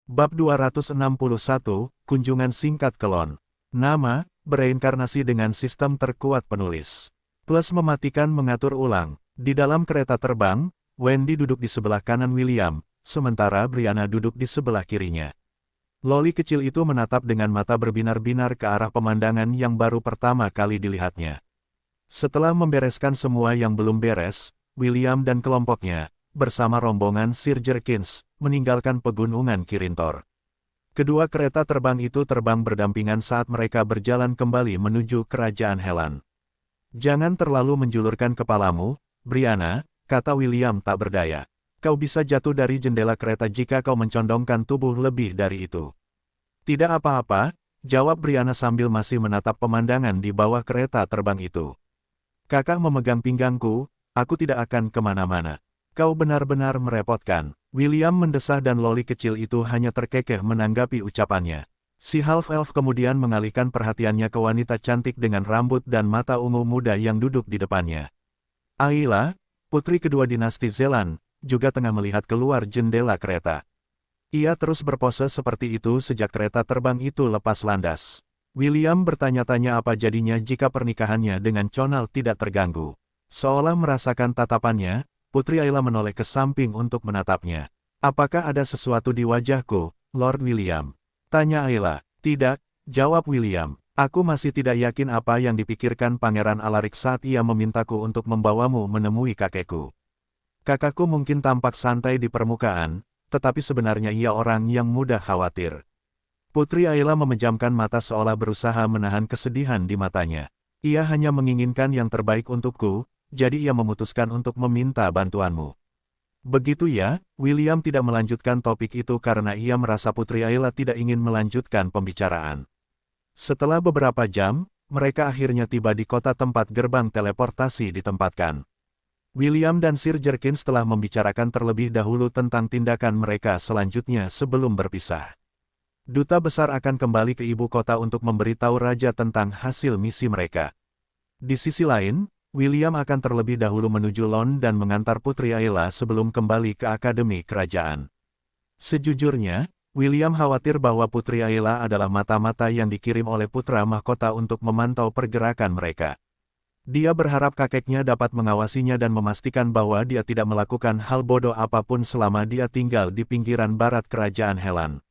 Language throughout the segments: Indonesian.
Bab 261, Kunjungan Singkat ke Lon. Nama, bereinkarnasi dengan sistem terkuat penulis. Plus mematikan mengatur ulang. Di dalam kereta terbang, Wendy duduk di sebelah kanan William, sementara Brianna duduk di sebelah kirinya. Loli kecil itu menatap dengan mata berbinar-binar ke arah pemandangan yang baru pertama kali dilihatnya. Setelah membereskan semua yang belum beres, William dan kelompoknya, bersama rombongan Sir Jerkins, meninggalkan pegunungan Kirintor. Kedua kereta terbang itu terbang berdampingan saat mereka berjalan kembali menuju kerajaan Helan. "Jangan terlalu menjulurkan kepalamu, Brianna," kata William tak berdaya. "Kau bisa jatuh dari jendela kereta jika kau mencondongkan tubuh lebih dari itu." "Tidak apa-apa," jawab Brianna sambil masih menatap pemandangan di bawah kereta terbang itu. "Kakak memegang pinggangku, aku tidak akan kemana-mana. Kau benar-benar merepotkan." William mendesah dan Loli kecil itu hanya terkekeh menanggapi ucapannya. Si half-elf kemudian mengalihkan perhatiannya ke wanita cantik dengan rambut dan mata ungu muda yang duduk di depannya. Ayla, putri kedua dinasti Zelan, juga tengah melihat keluar jendela kereta. Ia terus berpose seperti itu sejak kereta terbang itu lepas landas. William bertanya-tanya apa jadinya jika pernikahannya dengan Conal tidak terganggu. Seolah merasakan tatapannya, Putri Ayla menoleh ke samping untuk menatapnya. "Apakah ada sesuatu di wajahku, Lord William?" tanya Ayla. "Tidak," jawab William. "Aku masih tidak yakin apa yang dipikirkan Pangeran Alaric saat ia memintaku untuk membawamu menemui kakekku. Kakakku mungkin tampak santai di permukaan, tetapi sebenarnya ia orang yang mudah khawatir." Putri Ayla memejamkan mata seolah berusaha menahan kesedihan di matanya. "Ia hanya menginginkan yang terbaik untukku, jadi ia memutuskan untuk meminta bantuanmu." Begitu ya, William tidak melanjutkan topik itu karena ia merasa Putri Ayla tidak ingin melanjutkan pembicaraan. Setelah beberapa jam, mereka akhirnya tiba di kota tempat gerbang teleportasi ditempatkan. William dan Sir Jerkins telah membicarakan terlebih dahulu tentang tindakan mereka selanjutnya sebelum berpisah. Duta besar akan kembali ke ibu kota untuk memberitahu raja tentang hasil misi mereka. Di sisi lain, William akan terlebih dahulu menuju Lon dan mengantar Putri Ayla sebelum kembali ke Akademi Kerajaan. Sejujurnya, William khawatir bahwa Putri Ayla adalah mata-mata yang dikirim oleh putra mahkota untuk memantau pergerakan mereka. Dia berharap kakeknya dapat mengawasinya dan memastikan bahwa dia tidak melakukan hal bodoh apapun selama dia tinggal di pinggiran barat Kerajaan Helan.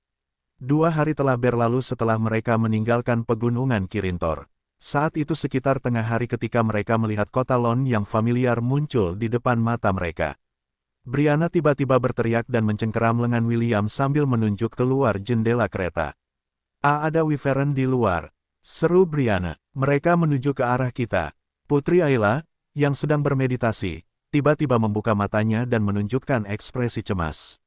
2 hari telah berlalu setelah mereka meninggalkan pegunungan Kirintor. Saat itu sekitar tengah hari ketika mereka melihat kota Lon yang familiar muncul di depan mata mereka. Brianna tiba-tiba berteriak dan mencengkeram lengan William sambil menunjuk keluar jendela kereta. Ada Wyvern di luar," seru Brianna. "Mereka menuju ke arah kita." Putri Ayla, yang sedang bermeditasi, tiba-tiba membuka matanya dan menunjukkan ekspresi cemas.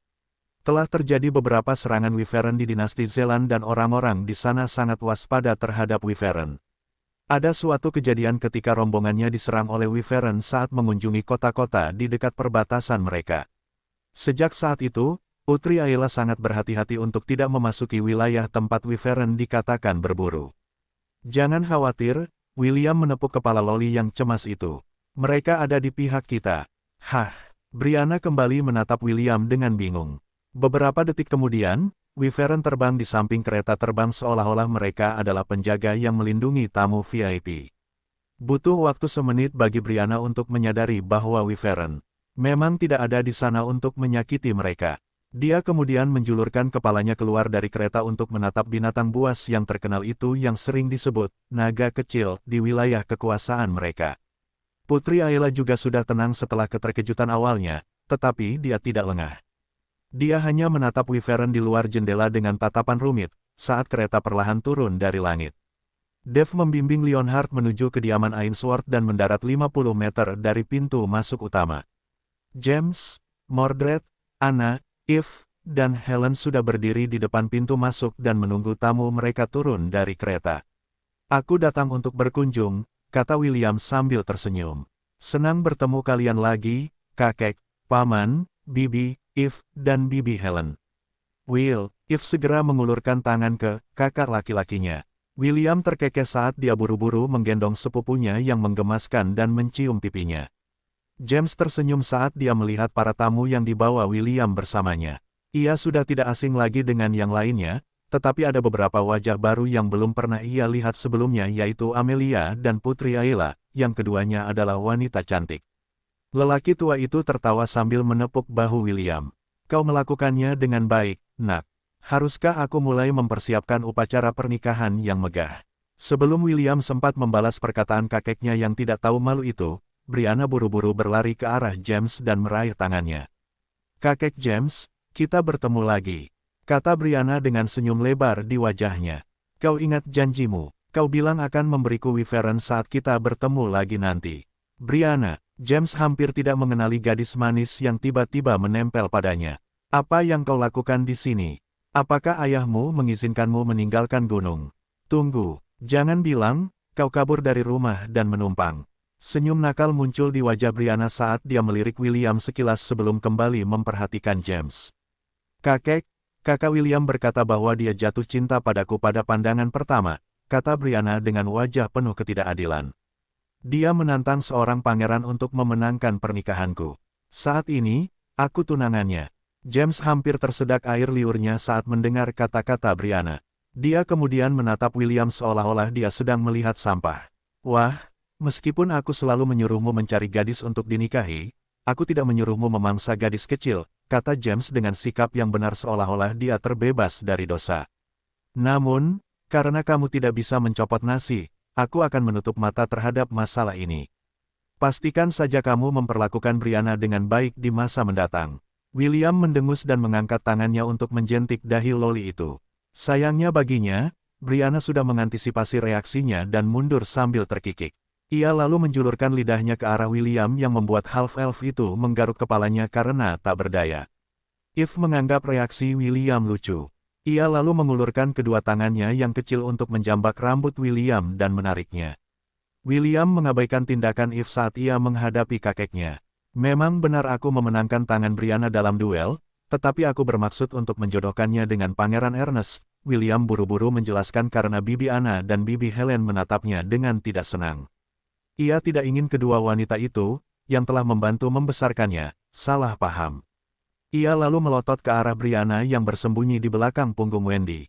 Telah terjadi beberapa serangan Wyvern di dinasti Zelan dan orang-orang di sana sangat waspada terhadap Wyvern. Ada suatu kejadian ketika rombongannya diserang oleh Wyvern saat mengunjungi kota-kota di dekat perbatasan mereka. Sejak saat itu, Putri Ayla sangat berhati-hati untuk tidak memasuki wilayah tempat Wyvern dikatakan berburu. "Jangan khawatir," William menepuk kepala Loli yang cemas itu. "Mereka ada di pihak kita." "Hah?" Brianna kembali menatap William dengan bingung. Beberapa detik kemudian, Wyvern terbang di samping kereta terbang seolah-olah mereka adalah penjaga yang melindungi tamu VIP. Butuh waktu semenit bagi Brianna untuk menyadari bahwa Wyvern memang tidak ada di sana untuk menyakiti mereka. Dia kemudian menjulurkan kepalanya keluar dari kereta untuk menatap binatang buas yang terkenal itu yang sering disebut naga kecil di wilayah kekuasaan mereka. Putri Ayla juga sudah tenang setelah keterkejutan awalnya, tetapi dia tidak lengah. Dia hanya menatap Wyvern di luar jendela dengan tatapan rumit, saat kereta perlahan turun dari langit. Dev membimbing Leonhard menuju kediaman Ainsworth dan mendarat 50 meter dari pintu masuk utama. James, Mordred, Anna, Eve, dan Helen sudah berdiri di depan pintu masuk dan menunggu tamu mereka turun dari kereta. "Aku datang untuk berkunjung," kata William sambil tersenyum. "Senang bertemu kalian lagi, kakek, paman, bibi, Eve, dan bibi Helen." "Will," Eve segera mengulurkan tangan ke kakak laki-lakinya. William terkekeh saat dia buru-buru menggendong sepupunya yang menggemaskan dan mencium pipinya. James tersenyum saat dia melihat para tamu yang dibawa William bersamanya. Ia sudah tidak asing lagi dengan yang lainnya, tetapi ada beberapa wajah baru yang belum pernah ia lihat sebelumnya yaitu Amelia dan Putri Ayla, yang keduanya adalah wanita cantik. Lelaki tua itu tertawa sambil menepuk bahu William. Kau melakukannya dengan baik, nak. Haruskah aku mulai mempersiapkan upacara pernikahan yang megah? Sebelum William sempat membalas perkataan kakeknya yang tidak tahu malu itu, Brianna buru-buru berlari ke arah James dan meraih tangannya. Kakek James, kita bertemu lagi, kata Brianna dengan senyum lebar di wajahnya. Kau ingat janjimu, kau bilang akan memberiku Wyvern saat kita bertemu lagi nanti. Brianna, James hampir tidak mengenali gadis manis yang tiba-tiba menempel padanya. Apa yang kau lakukan di sini? Apakah ayahmu mengizinkanmu meninggalkan gunung? Tunggu, jangan bilang, kau kabur dari rumah dan menumpang. Senyum nakal muncul di wajah Brianna saat dia melirik William sekilas sebelum kembali memperhatikan James. Kakak William berkata bahwa dia jatuh cinta padaku pada pandangan pertama, kata Brianna dengan wajah penuh ketidakadilan. Dia menantang seorang pangeran untuk memenangkan pernikahanku. Saat ini, aku tunangannya. James hampir tersedak air liurnya saat mendengar kata-kata Brianna. Dia kemudian menatap William seolah-olah dia sedang melihat sampah. Wah, meskipun aku selalu menyuruhmu mencari gadis untuk dinikahi, aku tidak menyuruhmu memangsa gadis kecil, kata James dengan sikap yang benar seolah-olah dia terbebas dari dosa. Namun, karena kamu tidak bisa mencopot nasi, aku akan menutup mata terhadap masalah ini. Pastikan saja kamu memperlakukan Brianna dengan baik di masa mendatang. William mendengus dan mengangkat tangannya untuk menjentik dahi loli itu. Sayangnya baginya, Brianna sudah mengantisipasi reaksinya dan mundur sambil terkikik. Ia lalu menjulurkan lidahnya ke arah William yang membuat half-elf itu menggaruk kepalanya karena tak berdaya. Eve menganggap reaksi William lucu. Ia lalu mengulurkan kedua tangannya yang kecil untuk menjambak rambut William dan menariknya. William mengabaikan tindakan Eve saat ia menghadapi kakeknya. Memang benar aku memenangkan tangan Brianna dalam duel, tetapi aku bermaksud untuk menjodohkannya dengan Pangeran Ernest. William buru-buru menjelaskan karena Bibi Anna dan Bibi Helen menatapnya dengan tidak senang. Ia tidak ingin kedua wanita itu, yang telah membantu membesarkannya, salah paham. Ia lalu melotot ke arah Brianna yang bersembunyi di belakang punggung Wendy.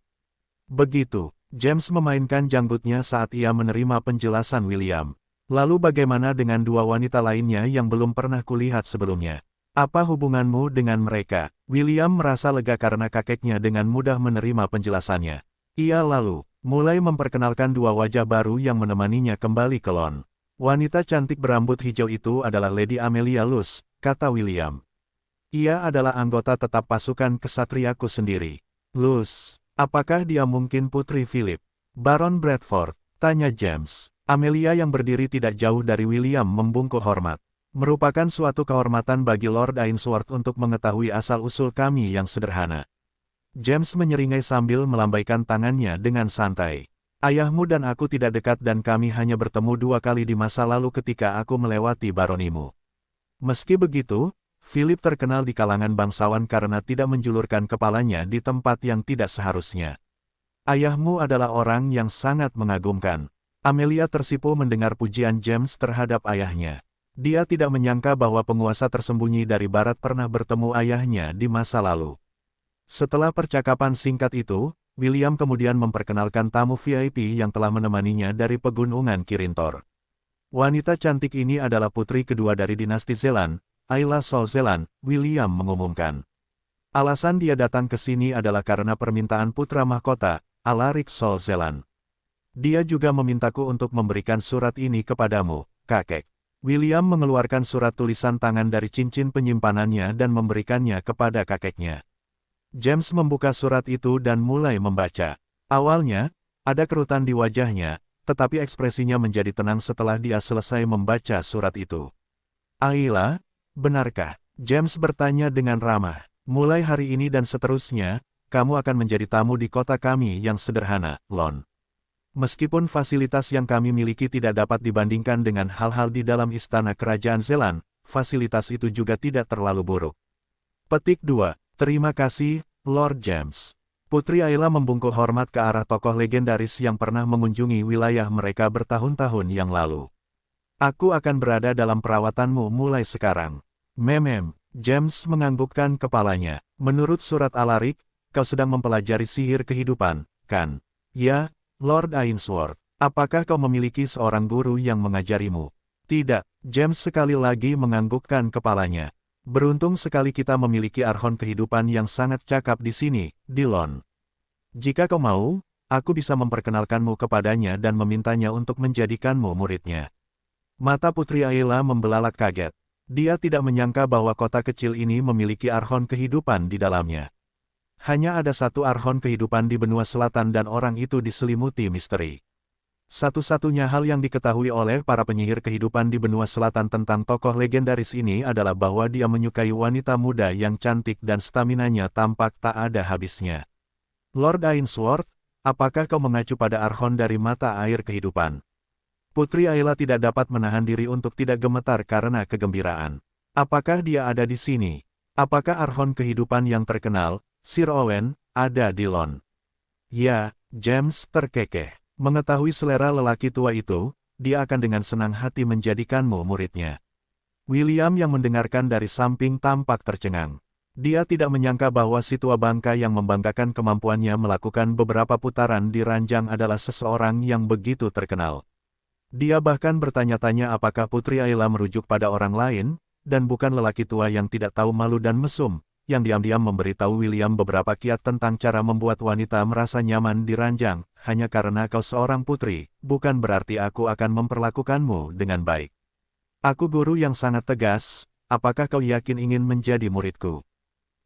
Begitu, James memainkan janggutnya saat ia menerima penjelasan William. Lalu bagaimana dengan dua wanita lainnya yang belum pernah kulihat sebelumnya? Apa hubunganmu dengan mereka? William merasa lega karena kakeknya dengan mudah menerima penjelasannya. Ia lalu mulai memperkenalkan dua wajah baru yang menemaninya kembali ke Lon. Wanita cantik berambut hijau itu adalah Lady Amelia Luce, kata William. Ia adalah anggota tetap pasukan kesatriaku sendiri. Luce, apakah dia mungkin putri Philip? Baron Bradford, tanya James. Amelia yang berdiri tidak jauh dari William membungkuk hormat. Merupakan suatu kehormatan bagi Lord Ainsworth untuk mengetahui asal-usul kami yang sederhana. James menyeringai sambil melambaikan tangannya dengan santai. Ayahmu dan aku tidak dekat dan kami hanya bertemu 2 kali di masa lalu ketika aku melewati baronimu. Meski begitu, Philip terkenal di kalangan bangsawan karena tidak menjulurkan kepalanya di tempat yang tidak seharusnya. Ayahmu adalah orang yang sangat mengagumkan. Amelia tersipu mendengar pujian James terhadap ayahnya. Dia tidak menyangka bahwa penguasa tersembunyi dari barat pernah bertemu ayahnya di masa lalu. Setelah percakapan singkat itu, William kemudian memperkenalkan tamu VIP yang telah menemaninya dari pegunungan Kirintor. Wanita cantik ini adalah putri kedua dari dinasti Zelan, Ayla Sol Zelan, William mengumumkan. Alasan dia datang ke sini adalah karena permintaan putra mahkota, Alaric Sol Zelan. Dia juga memintaku untuk memberikan surat ini kepadamu, kakek. William mengeluarkan surat tulisan tangan dari cincin penyimpanannya dan memberikannya kepada kakeknya. James membuka surat itu dan mulai membaca. Awalnya, ada kerutan di wajahnya, tetapi ekspresinya menjadi tenang setelah dia selesai membaca surat itu. Ayla, benarkah? James bertanya dengan ramah. Mulai hari ini dan seterusnya, kamu akan menjadi tamu di kota kami yang sederhana, Lon. Meskipun fasilitas yang kami miliki tidak dapat dibandingkan dengan hal-hal di dalam istana kerajaan Zelan, fasilitas itu juga tidak terlalu buruk. Petik 2. Terima kasih, Lord James. Putri Ayla membungkuk hormat ke arah tokoh legendaris yang pernah mengunjungi wilayah mereka bertahun-tahun yang lalu. Aku akan berada dalam perawatanmu mulai sekarang. James menganggukkan kepalanya. Menurut surat Alaric, kau sedang mempelajari sihir kehidupan, kan? Ya, Lord Ainsworth. Apakah kau memiliki seorang guru yang mengajarimu? Tidak, James sekali lagi menganggukkan kepalanya. Beruntung sekali kita memiliki arhon kehidupan yang sangat cakap di sini, Dillon. Jika kau mau, aku bisa memperkenalkanmu kepadanya dan memintanya untuk menjadikanmu muridnya. Mata Putri Ayla membelalak kaget. Dia tidak menyangka bahwa kota kecil ini memiliki arhon kehidupan di dalamnya. Hanya ada satu arhon kehidupan di benua selatan dan orang itu diselimuti misteri. Satu-satunya hal yang diketahui oleh para penyihir kehidupan di benua selatan tentang tokoh legendaris ini adalah bahwa dia menyukai wanita muda yang cantik dan staminanya tampak tak ada habisnya. Lord Ainsworth, apakah kau mengacu pada arhon dari mata air kehidupan? Putri Ayla tidak dapat menahan diri untuk tidak gemetar karena kegembiraan. Apakah dia ada di sini? Apakah arhon kehidupan yang terkenal, Sir Owen, ada di Lon? Ya, James terkekeh. Mengetahui selera lelaki tua itu, dia akan dengan senang hati menjadikanmu muridnya. William yang mendengarkan dari samping tampak tercengang. Dia tidak menyangka bahwa si tua bangka yang membanggakan kemampuannya melakukan beberapa putaran di ranjang adalah seseorang yang begitu terkenal. Dia bahkan bertanya-tanya apakah Putri Ayla merujuk pada orang lain, dan bukan lelaki tua yang tidak tahu malu dan mesum, yang diam-diam memberitahu William beberapa kiat tentang cara membuat wanita merasa nyaman di ranjang. Hanya karena kau seorang putri, bukan berarti aku akan memperlakukanmu dengan baik. Aku guru yang sangat tegas, apakah kau yakin ingin menjadi muridku?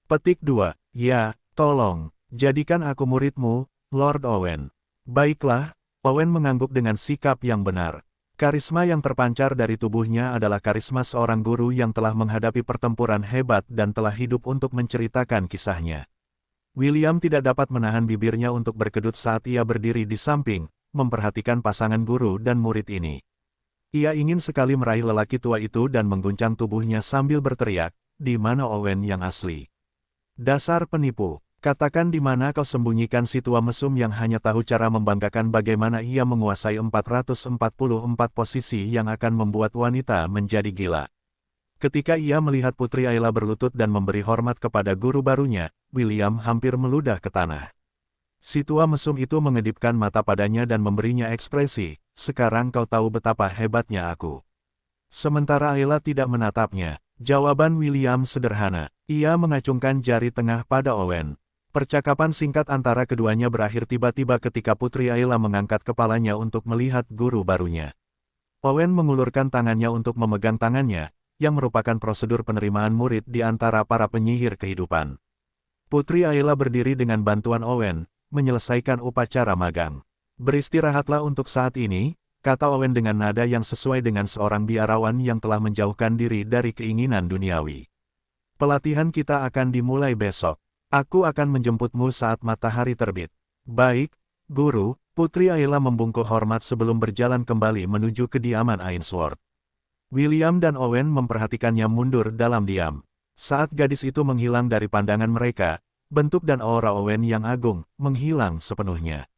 Petik 2. Ya, tolong, jadikan aku muridmu, Lord Owen. Baiklah, Owen mengangguk dengan sikap yang benar. Karisma yang terpancar dari tubuhnya adalah karisma seorang guru yang telah menghadapi pertempuran hebat dan telah hidup untuk menceritakan kisahnya. William tidak dapat menahan bibirnya untuk berkedut saat ia berdiri di samping, memperhatikan pasangan guru dan murid ini. Ia ingin sekali meraih lelaki tua itu dan mengguncang tubuhnya sambil berteriak, "Di mana Owen yang asli? Dasar penipu! Katakan di mana kau sembunyikan si tua mesum yang hanya tahu cara membanggakan bagaimana ia menguasai 444 posisi yang akan membuat wanita menjadi gila." Ketika ia melihat Putri Ayla berlutut dan memberi hormat kepada guru barunya, William hampir meludah ke tanah. Si tua mesum itu mengedipkan mata padanya dan memberinya ekspresi, "Sekarang kau tahu betapa hebatnya aku." Sementara Ayla tidak menatapnya, jawaban William sederhana. Ia mengacungkan jari tengah pada Owen. Percakapan singkat antara keduanya berakhir tiba-tiba ketika Putri Ayla mengangkat kepalanya untuk melihat guru barunya. Owen mengulurkan tangannya untuk memegang tangannya, yang merupakan prosedur penerimaan murid di antara para penyihir kehidupan. Putri Ayla berdiri dengan bantuan Owen, menyelesaikan upacara magang. "Beristirahatlah untuk saat ini," kata Owen dengan nada yang sesuai dengan seorang biarawan yang telah menjauhkan diri dari keinginan duniawi. "Pelatihan kita akan dimulai besok. Aku akan menjemputmu saat matahari terbit." "Baik, Guru." Putri Ayla membungkuk hormat sebelum berjalan kembali menuju kediaman Ainsworth. William dan Owen memperhatikannya mundur dalam diam. Saat gadis itu menghilang dari pandangan mereka, bentuk dan aura Owen yang agung menghilang sepenuhnya.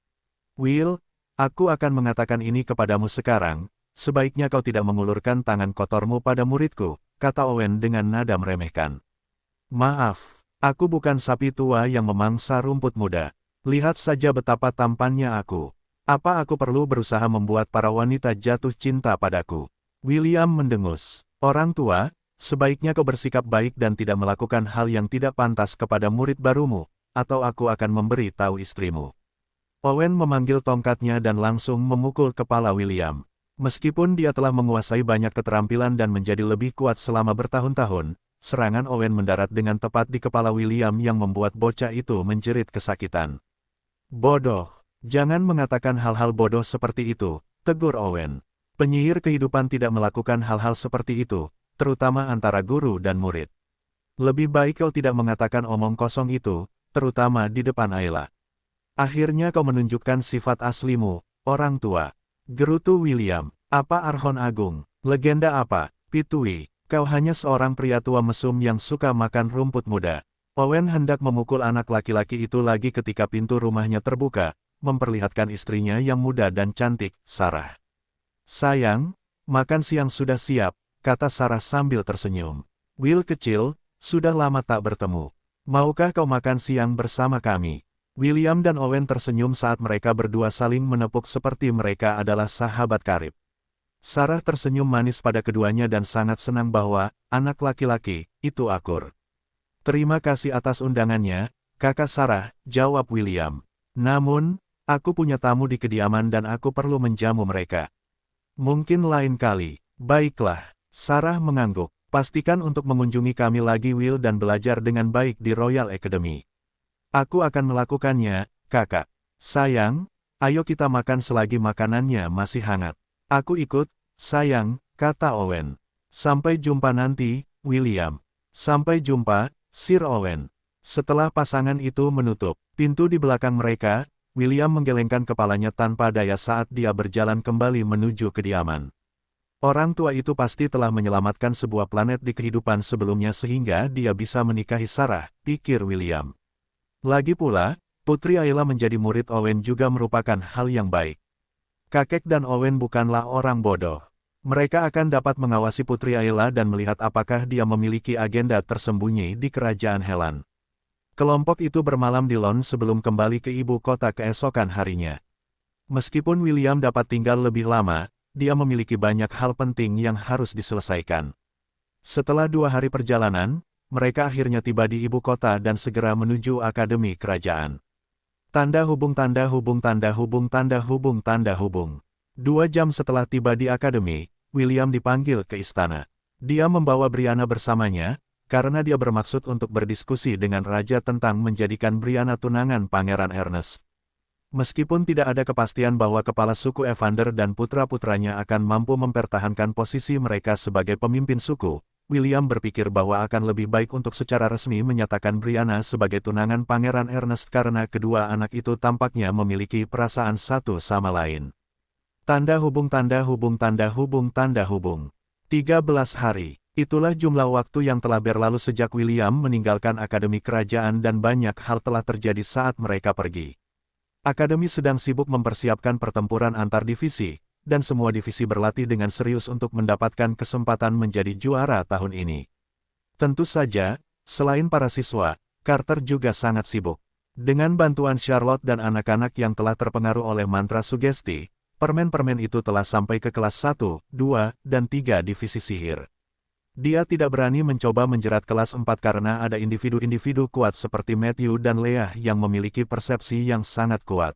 "Will, aku akan mengatakan ini kepadamu sekarang, sebaiknya kau tidak mengulurkan tangan kotormu pada muridku," kata Owen dengan nada meremehkan. "Maaf. Aku bukan sapi tua yang memangsa rumput muda. Lihat saja betapa tampannya aku. Apa aku perlu berusaha membuat para wanita jatuh cinta padaku?" William mendengus. "Orang tua, sebaiknya kau bersikap baik dan tidak melakukan hal yang tidak pantas kepada murid barumu, atau aku akan memberi tahu istrimu." Owen memanggil tongkatnya dan langsung memukul kepala William. Meskipun dia telah menguasai banyak keterampilan dan menjadi lebih kuat selama bertahun-tahun, serangan Owen mendarat dengan tepat di kepala William yang membuat bocah itu menjerit kesakitan. "Bodoh, jangan mengatakan hal-hal bodoh seperti itu," tegur Owen. "Penyihir kehidupan tidak melakukan hal-hal seperti itu, terutama antara guru dan murid. Lebih baik kau tidak mengatakan omong kosong itu, terutama di depan Ayla. Akhirnya kau menunjukkan sifat aslimu, orang tua." Gerutu William. "Apa arhon agung? Legenda apa? Pitui. Kau hanya seorang pria tua mesum yang suka makan rumput muda." Owen hendak memukul anak laki-laki itu lagi ketika pintu rumahnya terbuka, memperlihatkan istrinya yang muda dan cantik, Sarah. "Sayang, makan siang sudah siap," kata Sarah sambil tersenyum. "Will kecil, Sudah lama tak bertemu. Maukah kau makan siang bersama kami? William dan Owen tersenyum saat mereka berdua saling menepuk seperti mereka adalah sahabat karib. Sarah tersenyum manis pada keduanya dan sangat senang bahwa anak laki-laki itu akur. Terima kasih atas undangannya, Kakak Sarah, jawab William. Namun, aku punya tamu di kediaman dan aku perlu menjamu mereka. Mungkin lain kali. Baiklah, Sarah mengangguk. Pastikan untuk mengunjungi kami lagi Will dan belajar dengan baik di Royal Academy. Aku akan melakukannya, kakak. Sayang, ayo kita makan selagi makanannya masih hangat. Aku ikut, sayang, kata Owen. Sampai jumpa nanti, William. Sampai jumpa, Sir Owen. Setelah pasangan itu menutup pintu di belakang mereka, William menggelengkan kepalanya tanpa daya saat dia berjalan kembali menuju kediaman. Orang tua itu pasti telah menyelamatkan sebuah planet di kehidupan sebelumnya sehingga dia bisa menikahi Sarah, pikir William. Lagi pula, Putri Ayla menjadi murid Owen juga merupakan hal yang baik. Kakek dan Owen bukanlah orang bodoh. Mereka akan dapat mengawasi Putri Ayla dan melihat apakah dia memiliki agenda tersembunyi di kerajaan Helan. Kelompok itu bermalam di Lon sebelum kembali ke ibu kota keesokan harinya. Meskipun William dapat tinggal lebih lama, dia memiliki banyak hal penting yang harus diselesaikan. Setelah 2 hari perjalanan, mereka akhirnya tiba di ibu kota dan segera menuju Akademi Kerajaan. Tanda hubung tanda hubung tanda hubung tanda hubung tanda hubung. 2 jam setelah tiba di Akademi, William dipanggil ke istana. Dia membawa Brianna bersamanya, karena dia bermaksud untuk berdiskusi dengan raja tentang menjadikan Brianna tunangan Pangeran Ernest. Meskipun tidak ada kepastian bahwa kepala suku Evander dan putra-putranya akan mampu mempertahankan posisi mereka sebagai pemimpin suku, William berpikir bahwa akan lebih baik untuk secara resmi menyatakan Brianna sebagai tunangan Pangeran Ernest karena kedua anak itu tampaknya memiliki perasaan satu sama lain. Tanda hubung tanda hubung tanda hubung tanda hubung. 13 hari. Itulah jumlah waktu yang telah berlalu sejak William meninggalkan Akademi Kerajaan dan banyak hal telah terjadi saat mereka pergi. Akademi sedang sibuk mempersiapkan pertempuran antar divisi, dan semua divisi berlatih dengan serius untuk mendapatkan kesempatan menjadi juara tahun ini. Tentu saja, selain para siswa, Carter juga sangat sibuk. Dengan bantuan Charlotte dan anak-anak yang telah terpengaruh oleh mantra sugesti, permen-permen itu telah sampai ke kelas 1, 2, dan 3 divisi sihir. Dia tidak berani mencoba menjerat kelas 4 karena ada individu-individu kuat seperti Matthew dan Leah yang memiliki persepsi yang sangat kuat.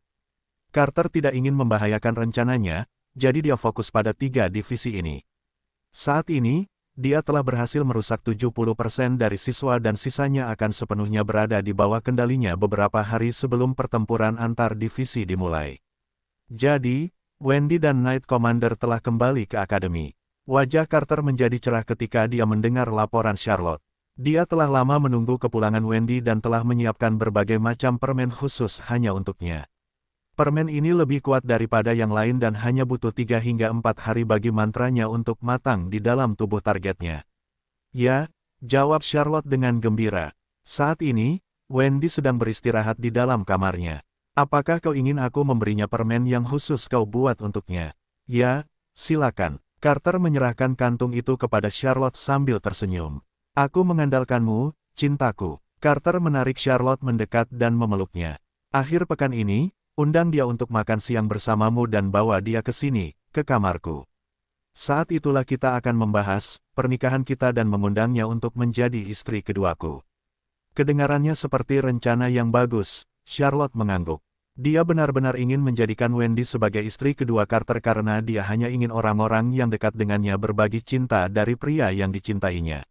Carter tidak ingin membahayakan rencananya, jadi dia fokus pada 3 divisi ini. Saat ini, dia telah berhasil merusak 70% dari siswa dan sisanya akan sepenuhnya berada di bawah kendalinya beberapa hari sebelum pertempuran antar divisi dimulai. Jadi, Wendy dan Knight Commander telah kembali ke akademi. Wajah Carter menjadi cerah ketika dia mendengar laporan Charlotte. Dia telah lama menunggu kepulangan Wendy dan telah menyiapkan berbagai macam permen khusus hanya untuknya. Permen ini lebih kuat daripada yang lain dan hanya butuh 3 hingga 4 hari bagi mantranya untuk matang di dalam tubuh targetnya. Ya, jawab Charlotte dengan gembira. Saat ini, Wendy sedang beristirahat di dalam kamarnya. Apakah kau ingin aku memberinya permen yang khusus kau buat untuknya? Ya, silakan. Carter menyerahkan kantung itu kepada Charlotte sambil tersenyum. Aku mengandalkanmu, cintaku. Carter menarik Charlotte mendekat dan memeluknya. Akhir pekan ini, undang dia untuk makan siang bersamamu dan bawa dia ke sini, ke kamarku. Saat itulah kita akan membahas pernikahan kita dan mengundangnya untuk menjadi istri keduaku. Kedengarannya seperti rencana yang bagus, Charlotte mengangguk. Dia benar-benar ingin menjadikan Wendy sebagai istri kedua Carter karena dia hanya ingin orang-orang yang dekat dengannya berbagi cinta dari pria yang dicintainya.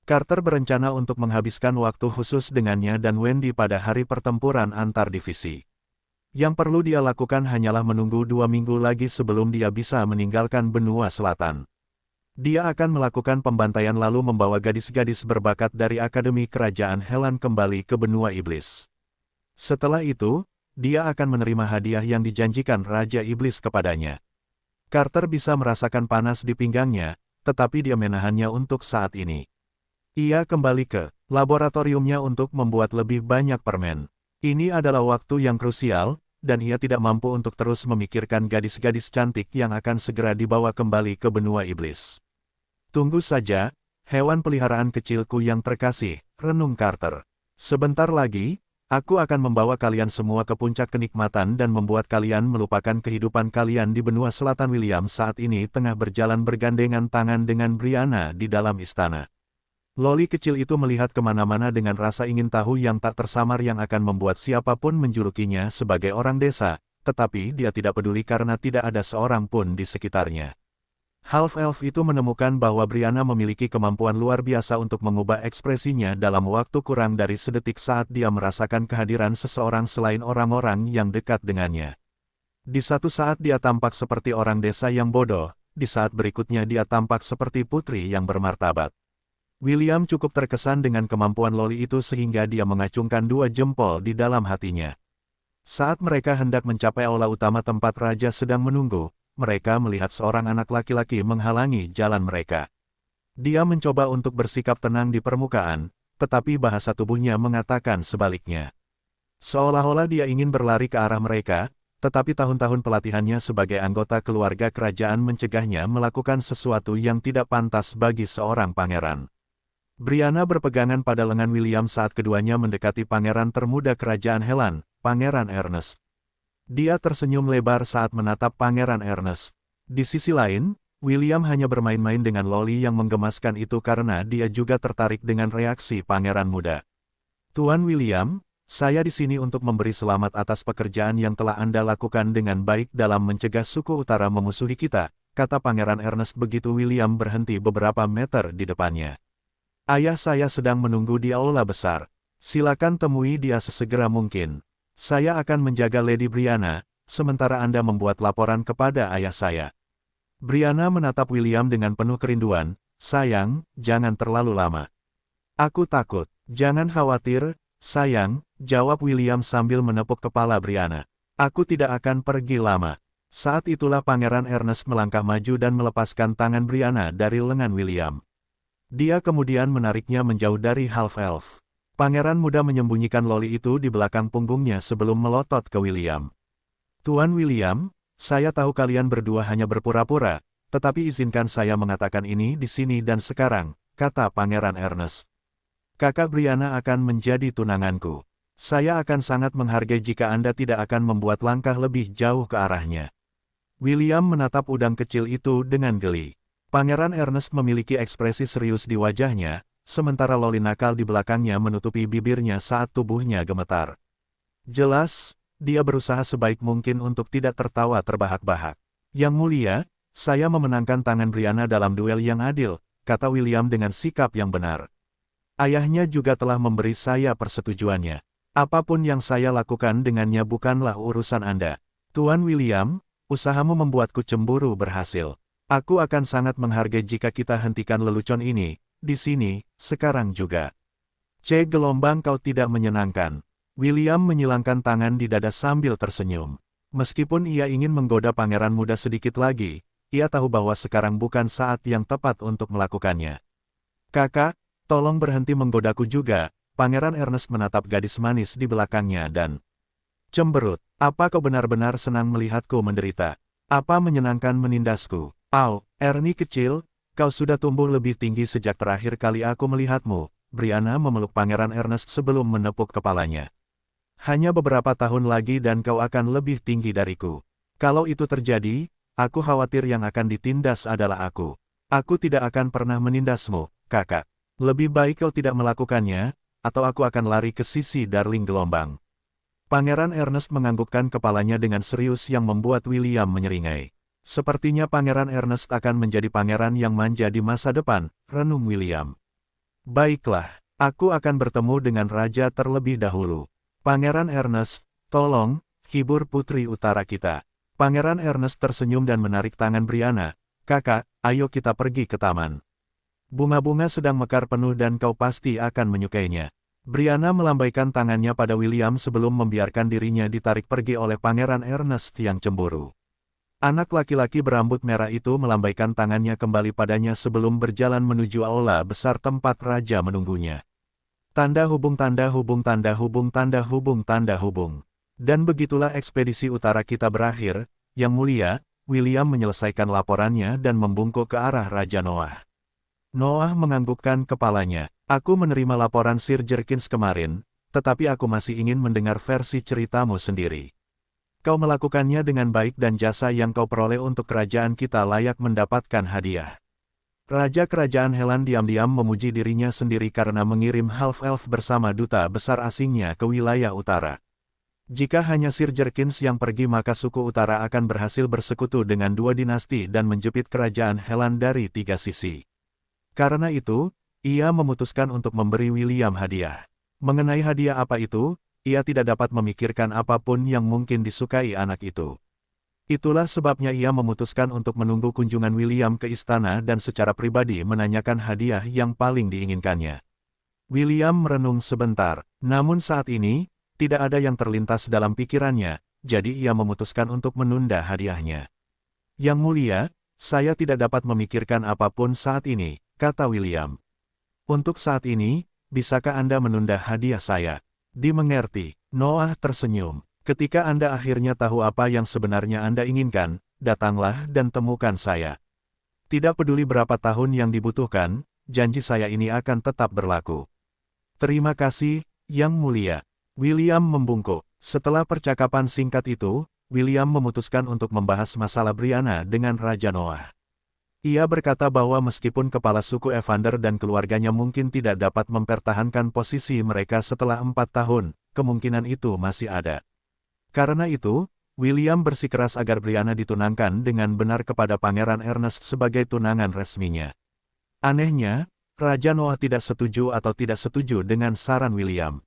Carter berencana untuk menghabiskan waktu khusus dengannya dan Wendy pada hari pertempuran antar divisi. Yang perlu dia lakukan hanyalah menunggu 2 minggu lagi sebelum dia bisa meninggalkan benua selatan. Dia akan melakukan pembantaian lalu membawa gadis-gadis berbakat dari Akademi Kerajaan Helan kembali ke benua iblis. Setelah itu, dia akan menerima hadiah yang dijanjikan Raja Iblis kepadanya. Carter bisa merasakan panas di pinggangnya, tetapi dia menahannya untuk saat ini. Ia kembali ke laboratoriumnya untuk membuat lebih banyak permen. Ini adalah waktu yang krusial, dan ia tidak mampu untuk terus memikirkan gadis-gadis cantik yang akan segera dibawa kembali ke benua iblis. Tunggu saja, hewan peliharaan kecilku yang terkasih, renung Carter. Sebentar lagi, aku akan membawa kalian semua ke puncak kenikmatan dan membuat kalian melupakan kehidupan kalian di benua selatan. William saat ini tengah berjalan bergandengan tangan dengan Brianna di dalam istana. Loli kecil itu melihat kemana-mana dengan rasa ingin tahu yang tak tersamar yang akan membuat siapapun menjulukinya sebagai orang desa, tetapi dia tidak peduli karena tidak ada seorang pun di sekitarnya. Half-elf itu menemukan bahwa Brianna memiliki kemampuan luar biasa untuk mengubah ekspresinya dalam waktu kurang dari sedetik saat dia merasakan kehadiran seseorang selain orang-orang yang dekat dengannya. Di satu saat dia tampak seperti orang desa yang bodoh, di saat berikutnya dia tampak seperti putri yang bermartabat. William cukup terkesan dengan kemampuan Loli itu sehingga dia mengacungkan dua jempol di dalam hatinya. Saat mereka hendak mencapai aula utama tempat raja sedang menunggu, mereka melihat seorang anak laki-laki menghalangi jalan mereka. Dia mencoba untuk bersikap tenang di permukaan, tetapi bahasa tubuhnya mengatakan sebaliknya. Seolah-olah dia ingin berlari ke arah mereka, tetapi tahun-tahun pelatihannya sebagai anggota keluarga kerajaan mencegahnya melakukan sesuatu yang tidak pantas bagi seorang pangeran. Brianna berpegangan pada lengan William saat keduanya mendekati pangeran termuda kerajaan Helan, Pangeran Ernest. Dia tersenyum lebar saat menatap Pangeran Ernest. Di sisi lain, William hanya bermain-main dengan Loli yang menggemaskan itu karena dia juga tertarik dengan reaksi pangeran muda. Tuan William, saya di sini untuk memberi selamat atas pekerjaan yang telah Anda lakukan dengan baik dalam mencegah suku utara memusuhi kita, kata Pangeran Ernest begitu William berhenti beberapa meter di depannya. Ayah saya sedang menunggu di aula besar. Silakan temui dia sesegera mungkin. Saya akan menjaga Lady Brianna, sementara Anda membuat laporan kepada ayah saya. Brianna menatap William dengan penuh kerinduan. Sayang, jangan terlalu lama. Aku takut. Jangan khawatir, sayang, jawab William sambil menepuk kepala Brianna. Aku tidak akan pergi lama. Saat itulah Pangeran Ernest melangkah maju dan melepaskan tangan Brianna dari lengan William. Dia kemudian menariknya menjauh dari half-elf. Pangeran muda menyembunyikan Loli itu di belakang punggungnya sebelum melotot ke William. Tuan William, saya tahu kalian berdua hanya berpura-pura, tetapi izinkan saya mengatakan ini di sini dan sekarang, kata Pangeran Ernest. Kakak Brianna akan menjadi tunanganku. Saya akan sangat menghargai jika Anda tidak akan membuat langkah lebih jauh ke arahnya. William menatap udang kecil itu dengan geli. Pangeran Ernest memiliki ekspresi serius di wajahnya, sementara Loli nakal di belakangnya menutupi bibirnya saat tubuhnya gemetar. Jelas, dia berusaha sebaik mungkin untuk tidak tertawa terbahak-bahak. Yang mulia, saya memenangkan tangan Brianna dalam duel yang adil, kata William dengan sikap yang benar. Ayahnya juga telah memberi saya persetujuannya. Apapun yang saya lakukan dengannya bukanlah urusan Anda. Tuan William, usahamu membuatku cemburu berhasil. Aku akan sangat menghargai jika kita hentikan lelucon ini, di sini, sekarang juga. Gelombang kau tidak menyenangkan. William menyilangkan tangan di dada sambil tersenyum. Meskipun ia ingin menggoda pangeran muda sedikit lagi, ia tahu bahwa sekarang bukan saat yang tepat untuk melakukannya. Kakak, tolong berhenti menggodaku juga, Pangeran Ernest menatap gadis manis di belakangnya dan cemberut. Apa kau benar-benar senang melihatku menderita? Apa menyenangkan menindasku? Ernie kecil, kau sudah tumbuh lebih tinggi sejak terakhir kali aku melihatmu. Brianna memeluk Pangeran Ernest sebelum menepuk kepalanya. Hanya beberapa tahun lagi dan kau akan lebih tinggi dariku. Kalau itu terjadi, aku khawatir yang akan ditindas adalah aku. Aku tidak akan pernah menindasmu, kakak. Lebih baik kau tidak melakukannya, atau aku akan lari ke sisi Darling Gelombang. Pangeran Ernest menganggukkan kepalanya dengan serius yang membuat William menyeringai. Sepertinya Pangeran Ernest akan menjadi pangeran yang manja di masa depan, renung William. Baiklah, aku akan bertemu dengan raja terlebih dahulu. Pangeran Ernest, tolong, hibur putri utara kita. Pangeran Ernest tersenyum dan menarik tangan Brianna. Kakak, ayo kita pergi ke taman. Bunga-bunga sedang mekar penuh dan kau pasti akan menyukainya. Brianna melambaikan tangannya pada William sebelum membiarkan dirinya ditarik pergi oleh Pangeran Ernest yang cemburu. Anak laki-laki berambut merah itu melambaikan tangannya kembali padanya sebelum berjalan menuju aula besar tempat raja menunggunya. Tanda hubung tanda hubung tanda hubung tanda hubung tanda hubung. Dan begitulah ekspedisi utara kita berakhir, Yang Mulia. William menyelesaikan laporannya dan membungkuk ke arah Raja Noah. Noah menganggukkan kepalanya. Aku menerima laporan Sir Jerkins kemarin, tetapi aku masih ingin mendengar versi ceritamu sendiri. Kau melakukannya dengan baik dan jasa yang kau peroleh untuk kerajaan kita layak mendapatkan hadiah. Raja Kerajaan Helan diam-diam memuji dirinya sendiri karena mengirim half-elf bersama duta besar asingnya ke wilayah utara. Jika hanya Sir Jerkins yang pergi maka suku utara akan berhasil bersekutu dengan dua dinasti dan menjepit kerajaan Helan dari tiga sisi. Karena itu, ia memutuskan untuk memberi William hadiah. Mengenai hadiah apa itu, ia tidak dapat memikirkan apapun yang mungkin disukai anak itu. Itulah sebabnya ia memutuskan untuk menunggu kunjungan William ke istana dan secara pribadi menanyakan hadiah yang paling diinginkannya. William merenung sebentar, namun saat ini, tidak ada yang terlintas dalam pikirannya, jadi ia memutuskan untuk menunda hadiahnya. Yang mulia, saya tidak dapat memikirkan apapun saat ini, kata William. Untuk saat ini, bisakah Anda menunda hadiah saya? Dimengerti, Noah tersenyum. Ketika Anda akhirnya tahu apa yang sebenarnya Anda inginkan, datanglah dan temukan saya. Tidak peduli berapa tahun yang dibutuhkan, janji saya ini akan tetap berlaku. Terima kasih, Yang Mulia. William membungkuk. Setelah percakapan singkat itu, William memutuskan untuk membahas masalah Brianna dengan Raja Noah. Ia berkata bahwa meskipun kepala suku Evander dan keluarganya mungkin tidak dapat mempertahankan posisi mereka setelah 4 tahun, kemungkinan itu masih ada. Karena itu, William bersikeras agar Brianna ditunangkan dengan benar kepada Pangeran Ernest sebagai tunangan resminya. Anehnya, Raja Noah tidak setuju atau tidak setuju dengan saran William.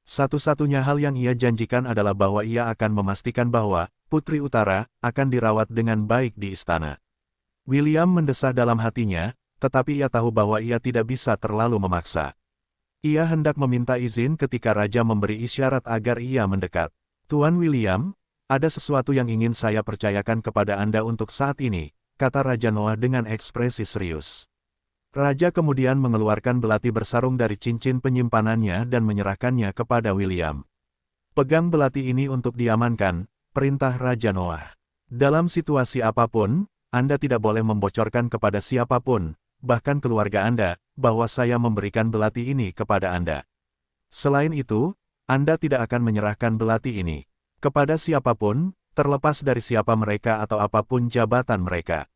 Satu-satunya hal yang ia janjikan adalah bahwa ia akan memastikan bahwa Putri Utara akan dirawat dengan baik di istana. William mendesah dalam hatinya, tetapi ia tahu bahwa ia tidak bisa terlalu memaksa. Ia hendak meminta izin ketika Raja memberi isyarat agar ia mendekat. Tuan William, ada sesuatu yang ingin saya percayakan kepada Anda untuk saat ini, kata Raja Noah dengan ekspresi serius. Raja kemudian mengeluarkan belati bersarung dari cincin penyimpanannya dan menyerahkannya kepada William. Pegang belati ini untuk diamankan, perintah Raja Noah. Dalam situasi apapun, Anda tidak boleh membocorkan kepada siapapun, bahkan keluarga Anda, bahwa saya memberikan belati ini kepada Anda. Selain itu, Anda tidak akan menyerahkan belati ini kepada siapapun, terlepas dari siapa mereka atau apapun jabatan mereka.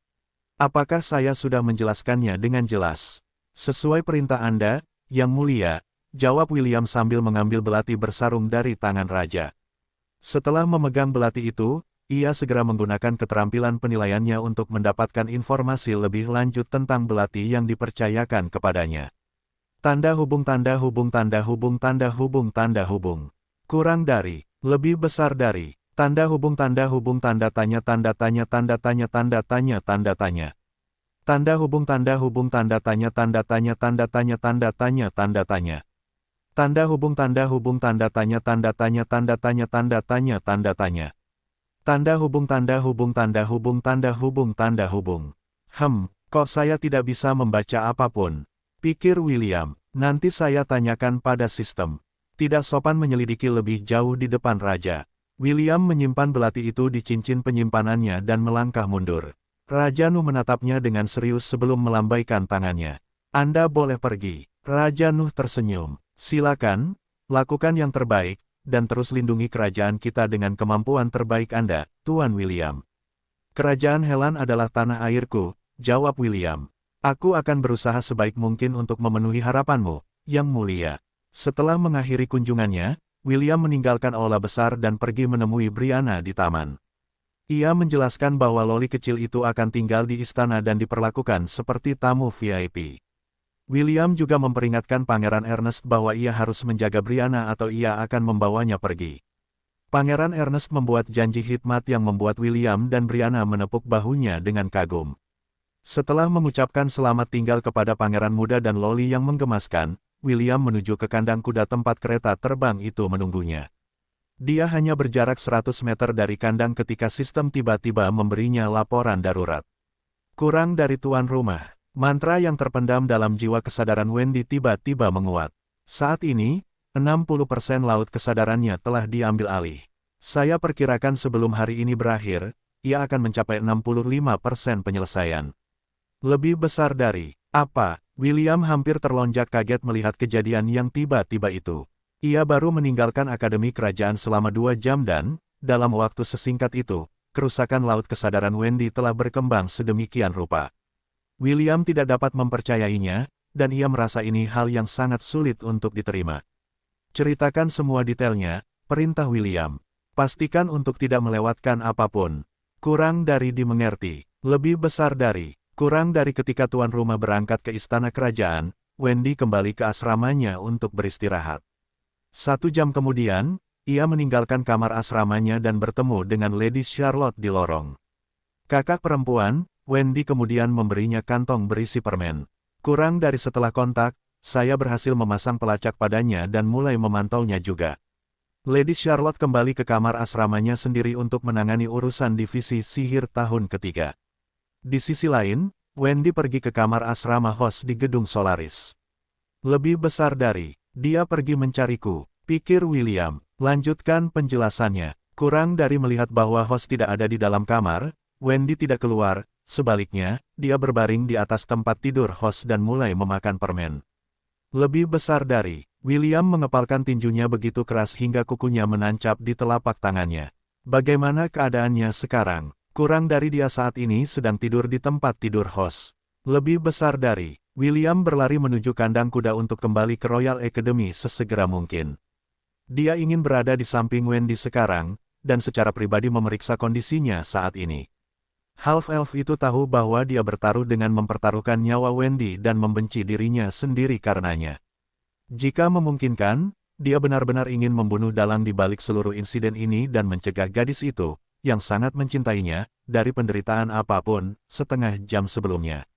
Apakah saya sudah menjelaskannya dengan jelas? Sesuai perintah Anda, Yang Mulia, jawab William sambil mengambil belati bersarung dari tangan Raja. Setelah memegang belati itu, ia segera menggunakan keterampilan penilaiannya untuk mendapatkan informasi lebih lanjut tentang belati yang dipercayakan kepadanya. Tanda hubung tanda hubung tanda hubung tanda hubung tanda hubung. Kurang dari, lebih besar dari, tanda hubung tanda hubung tanda tanya tanda tanya tanda tanya tanda tanya tanda tanya. Tanda hubung tanda hubung tanda tanya tanda tanya tanda tanya tanda tanya tanda tanya. Tanda hubung tanda hubung tanda tanya tanda tanya tanda tanya tanda tanya tanda tanya. Tanda hubung tanda hubung tanda hubung tanda hubung tanda hubung. Kok saya tidak bisa membaca apapun? Pikir William, nanti saya tanyakan pada sistem. Tidak sopan menyelidiki lebih jauh di depan Raja. William menyimpan belati itu di cincin penyimpanannya dan melangkah mundur. Raja Nuh menatapnya dengan serius sebelum melambaikan tangannya. Anda boleh pergi. Raja Nuh tersenyum. Silakan, lakukan yang terbaik, dan terus lindungi kerajaan kita dengan kemampuan terbaik Anda, Tuan William. Kerajaan Helan adalah tanah airku, jawab William. Aku akan berusaha sebaik mungkin untuk memenuhi harapanmu, Yang Mulia. Setelah mengakhiri kunjungannya, William meninggalkan aula besar dan pergi menemui Brianna di taman. Ia menjelaskan bahwa loli kecil itu akan tinggal di istana dan diperlakukan seperti tamu VIP. William juga memperingatkan Pangeran Ernest bahwa ia harus menjaga Brianna atau ia akan membawanya pergi. Pangeran Ernest membuat janji khidmat yang membuat William dan Brianna menepuk bahunya dengan kagum. Setelah mengucapkan selamat tinggal kepada pangeran muda dan loli yang menggemaskan, William menuju ke kandang kuda tempat kereta terbang itu menunggunya. Dia hanya berjarak 100 meter dari kandang ketika sistem tiba-tiba memberinya laporan darurat. Kurang dari tuan rumah. Mantra yang terpendam dalam jiwa kesadaran Wendy tiba-tiba menguat. Saat ini, 60% laut kesadarannya telah diambil alih. Saya perkirakan sebelum hari ini berakhir, ia akan mencapai 65% penyelesaian. Lebih besar dari Apa? William hampir terlonjak kaget melihat kejadian yang tiba-tiba itu. Ia baru meninggalkan Akademi Kerajaan selama 2 jam dan, dalam waktu sesingkat itu, kerusakan laut kesadaran Wendy telah berkembang sedemikian rupa. William tidak dapat mempercayainya, dan ia merasa ini hal yang sangat sulit untuk diterima. Ceritakan semua detailnya, perintah William. Pastikan untuk tidak melewatkan apapun. Kurang dari dimengerti, lebih besar dari. Kurang dari ketika tuan rumah berangkat ke istana kerajaan, Wendy kembali ke asramanya untuk beristirahat. 1 jam kemudian, ia meninggalkan kamar asramanya dan bertemu dengan Lady Charlotte di lorong. Kakak perempuan, Wendy kemudian memberinya kantong berisi permen. Kurang dari setelah kontak, saya berhasil memasang pelacak padanya dan mulai memantaunya juga. Lady Charlotte kembali ke kamar asramanya sendiri untuk menangani urusan divisi sihir tahun ketiga. Di sisi lain, Wendy pergi ke kamar asrama host di gedung Solaris. Lebih besar dari, dia pergi mencariku, pikir William. Lanjutkan penjelasannya. Kurang dari melihat bahwa host tidak ada di dalam kamar, Wendy tidak keluar, sebaliknya, dia berbaring di atas tempat tidur host dan mulai memakan permen. Lebih besar dari, William mengepalkan tinjunya begitu keras hingga kukunya menancap di telapak tangannya. Bagaimana keadaannya sekarang? Kurang dari dia saat ini sedang tidur di tempat tidur host. Lebih besar dari, William berlari menuju kandang kuda untuk kembali ke Royal Academy sesegera mungkin. Dia ingin berada di samping Wendy sekarang, dan secara pribadi memeriksa kondisinya saat ini. Half-elf itu tahu bahwa dia bertaruh dengan mempertaruhkan nyawa Wendy dan membenci dirinya sendiri karenanya. Jika memungkinkan, dia benar-benar ingin membunuh dalang di balik seluruh insiden ini dan mencegah gadis itu, yang sangat mencintainya, dari penderitaan apapun, setengah jam sebelumnya.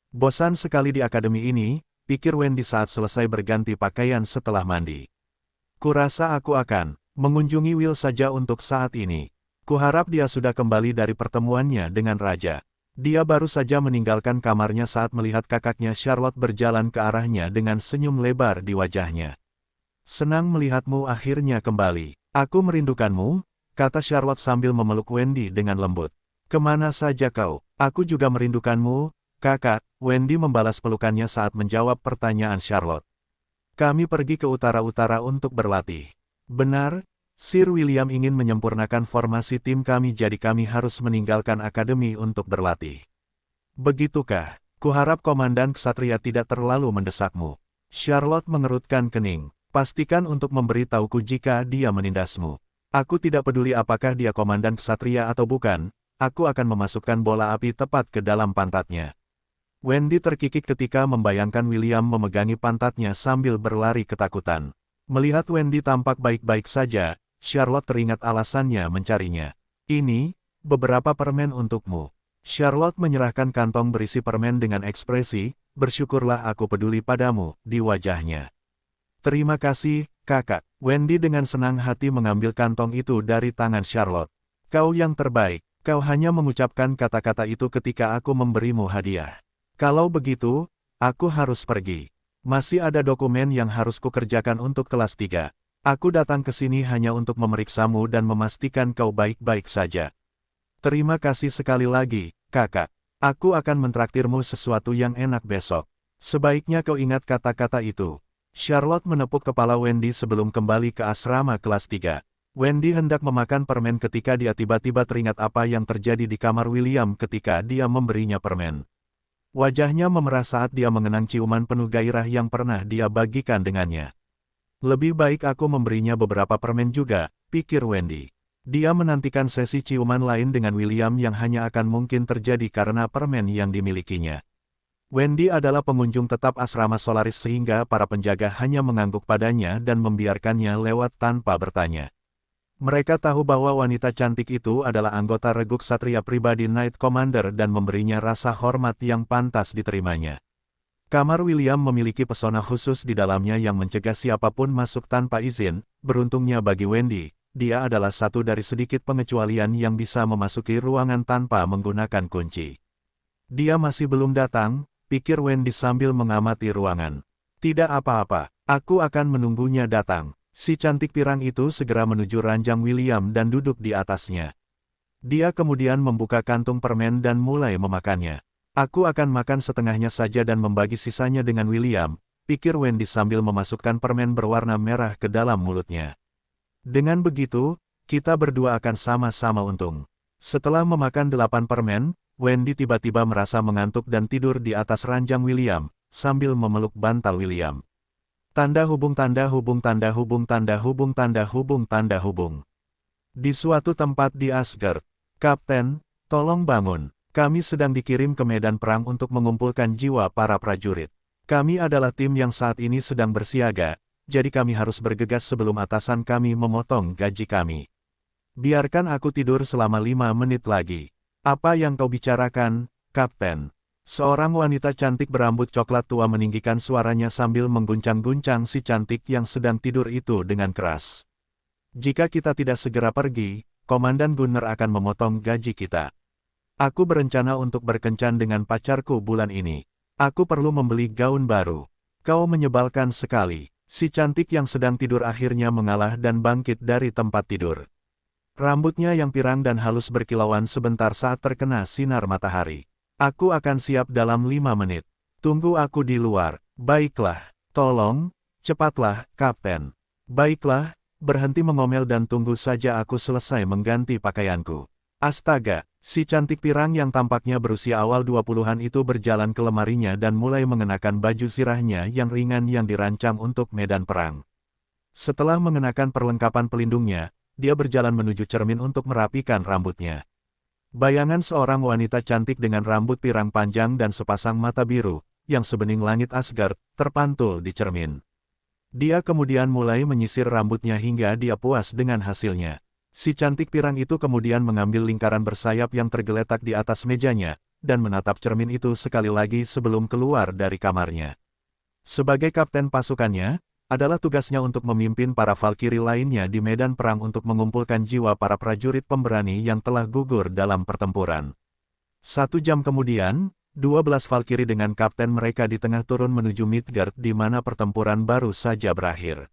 Bosan sekali di akademi ini, pikir Wendy saat selesai berganti pakaian setelah mandi. Kurasa aku akan mengunjungi Will saja untuk saat ini. Kuharap dia sudah kembali dari pertemuannya dengan Raja. Dia baru saja meninggalkan kamarnya saat melihat kakaknya Charlotte berjalan ke arahnya dengan senyum lebar di wajahnya. Senang melihatmu akhirnya kembali. Aku merindukanmu, kata Charlotte sambil memeluk Wendy dengan lembut. Kemana saja kau? Aku juga merindukanmu, kakak, Wendy membalas pelukannya saat menjawab pertanyaan Charlotte. Kami pergi ke utara-utara untuk berlatih. Benar, Sir William ingin menyempurnakan formasi tim kami jadi kami harus meninggalkan akademi untuk berlatih. Begitukah? Kuharap Komandan Ksatria tidak terlalu mendesakmu. Charlotte mengerutkan kening. Pastikan untuk memberitahuku jika dia menindasmu. Aku tidak peduli apakah dia Komandan Ksatria atau bukan, aku akan memasukkan bola api tepat ke dalam pantatnya. Wendy terkikik ketika membayangkan William memegangi pantatnya sambil berlari ketakutan. Melihat Wendy tampak baik-baik saja, Charlotte teringat alasannya mencarinya. Ini, beberapa permen untukmu. Charlotte menyerahkan kantong berisi permen dengan ekspresi, bersyukurlah aku peduli padamu, di wajahnya. Terima kasih, kakak. Wendy dengan senang hati mengambil kantong itu dari tangan Charlotte. Kau yang terbaik, kau hanya mengucapkan kata-kata itu ketika aku memberimu hadiah. Kalau begitu, aku harus pergi. Masih ada dokumen yang harus kukerjakan untuk kelas 3. Aku datang ke sini hanya untuk memeriksamu dan memastikan kau baik-baik saja. Terima kasih sekali lagi, kakak. Aku akan mentraktirmu sesuatu yang enak besok. Sebaiknya kau ingat kata-kata itu. Charlotte menepuk kepala Wendy sebelum kembali ke asrama kelas 3. Wendy hendak memakan permen ketika dia tiba-tiba teringat apa yang terjadi di kamar William ketika dia memberinya permen. Wajahnya memerah saat dia mengenang ciuman penuh gairah yang pernah dia bagikan dengannya. Lebih baik aku memberinya beberapa permen juga, pikir Wendy. Dia menantikan sesi ciuman lain dengan William yang hanya akan mungkin terjadi karena permen yang dimilikinya. Wendy adalah pengunjung tetap asrama Solaris sehingga para penjaga hanya mengangguk padanya dan membiarkannya lewat tanpa bertanya. Mereka tahu bahwa wanita cantik itu adalah anggota regu ksatria pribadi Knight Commander dan memberinya rasa hormat yang pantas diterimanya. Kamar William memiliki pesona khusus di dalamnya yang mencegah siapapun masuk tanpa izin. Beruntungnya bagi Wendy, dia adalah satu dari sedikit pengecualian yang bisa memasuki ruangan tanpa menggunakan kunci. Dia masih belum datang, pikir Wendy sambil mengamati ruangan. Tidak apa-apa, aku akan menunggunya datang. Si cantik pirang itu segera menuju ranjang William dan duduk di atasnya. Dia kemudian membuka kantung permen dan mulai memakannya. Aku akan makan setengahnya saja dan membagi sisanya dengan William, pikir Wendy sambil memasukkan permen berwarna merah ke dalam mulutnya. Dengan begitu, kita berdua akan sama-sama untung. Setelah memakan 8 permen, Wendy tiba-tiba merasa mengantuk dan tidur di atas ranjang William, sambil memeluk bantal William. Tanda hubung tanda hubung tanda hubung tanda hubung tanda hubung tanda hubung. Di suatu tempat di Asgard. Kapten, tolong bangun. Kami sedang dikirim ke medan perang untuk mengumpulkan jiwa para prajurit. Kami adalah tim yang saat ini sedang bersiaga, jadi kami harus bergegas sebelum atasan kami memotong gaji kami. Biarkan aku tidur selama 5 menit lagi. Apa yang kau bicarakan, Kapten? Seorang wanita cantik berambut coklat tua meninggikan suaranya sambil mengguncang-guncang si cantik yang sedang tidur itu dengan keras. Jika kita tidak segera pergi, Komandan Gunner akan memotong gaji kita. Aku berencana untuk berkencan dengan pacarku bulan ini. Aku perlu membeli gaun baru. Kau menyebalkan sekali. Si cantik yang sedang tidur akhirnya mengalah dan bangkit dari tempat tidur. Rambutnya yang pirang dan halus berkilauan sebentar saat terkena sinar matahari. Aku akan siap dalam 5 menit. Tunggu aku di luar. Baiklah. Tolong, cepatlah, Kapten. Baiklah, berhenti mengomel dan tunggu saja aku selesai mengganti pakaianku. Astaga, si cantik pirang yang tampaknya berusia awal 20-an itu berjalan ke lemarinya dan mulai mengenakan baju sirahnya yang ringan yang dirancang untuk medan perang. Setelah mengenakan perlengkapan pelindungnya, dia berjalan menuju cermin untuk merapikan rambutnya. Bayangan seorang wanita cantik dengan rambut pirang panjang dan sepasang mata biru, yang sebening langit Asgard, terpantul di cermin. Dia kemudian mulai menyisir rambutnya hingga dia puas dengan hasilnya. Si cantik pirang itu kemudian mengambil lingkaran bersayap yang tergeletak di atas mejanya, dan menatap cermin itu sekali lagi sebelum keluar dari kamarnya. Sebagai kapten pasukannya, adalah tugasnya untuk memimpin para Valkyrie lainnya di medan perang untuk mengumpulkan jiwa para prajurit pemberani yang telah gugur dalam pertempuran. 1 jam kemudian, 12 Valkyrie dengan kapten mereka di tengah turun menuju Midgard di mana pertempuran baru saja berakhir.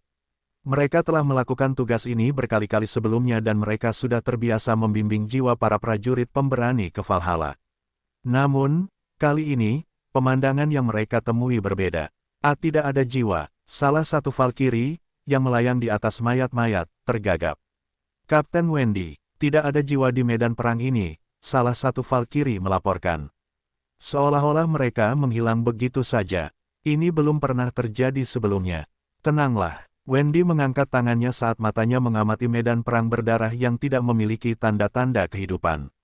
Mereka telah melakukan tugas ini berkali-kali sebelumnya dan mereka sudah terbiasa membimbing jiwa para prajurit pemberani ke Valhalla. Namun, kali ini, pemandangan yang mereka temui berbeda. Tidak ada jiwa. Salah satu Valkyrie, yang melayang di atas mayat-mayat, tergagap. Kapten Wendy, tidak ada jiwa di medan perang ini, salah satu Valkyrie melaporkan. Seolah-olah mereka menghilang begitu saja. Ini belum pernah terjadi sebelumnya. Tenanglah. Wendy mengangkat tangannya saat matanya mengamati medan perang berdarah yang tidak memiliki tanda-tanda kehidupan.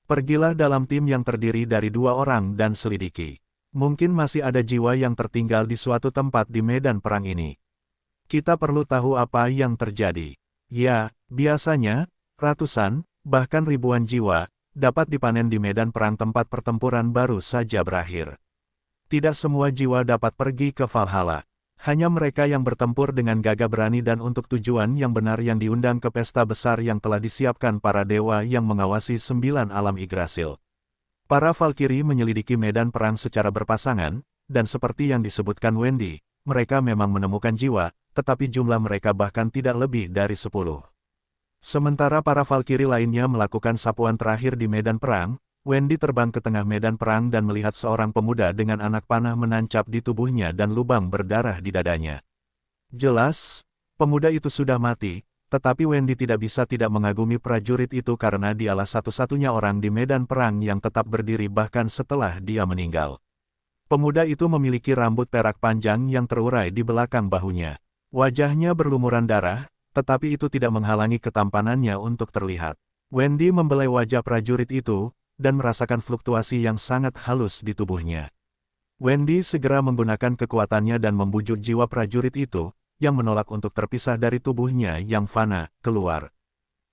Pergilah dalam tim yang terdiri dari 2 orang dan selidiki. Mungkin masih ada jiwa yang tertinggal di suatu tempat di medan perang ini. Kita perlu tahu apa yang terjadi. Ya, biasanya, ratusan, bahkan ribuan jiwa, dapat dipanen di medan perang tempat pertempuran baru saja berakhir. Tidak semua jiwa dapat pergi ke Valhalla. Hanya mereka yang bertempur dengan gagah berani dan untuk tujuan yang benar yang diundang ke pesta besar yang telah disiapkan para dewa yang mengawasi 9 alam Yggdrasil. Para Valkyrie menyelidiki medan perang secara berpasangan, dan seperti yang disebutkan Wendy, mereka memang menemukan jiwa, tetapi jumlah mereka bahkan tidak lebih dari 10. Sementara para Valkyrie lainnya melakukan sapuan terakhir di medan perang, Wendy terbang ke tengah medan perang dan melihat seorang pemuda dengan anak panah menancap di tubuhnya dan lubang berdarah di dadanya. Jelas, pemuda itu sudah mati, tetapi Wendy tidak bisa tidak mengagumi prajurit itu karena dialah satu-satunya orang di medan perang yang tetap berdiri bahkan setelah dia meninggal. Pemuda itu memiliki rambut perak panjang yang terurai di belakang bahunya. Wajahnya berlumuran darah, tetapi itu tidak menghalangi ketampanannya untuk terlihat. Wendy membelai wajah prajurit itu, dan merasakan fluktuasi yang sangat halus di tubuhnya. Wendy segera menggunakan kekuatannya dan membujuk jiwa prajurit itu, yang menolak untuk terpisah dari tubuhnya yang fana, keluar.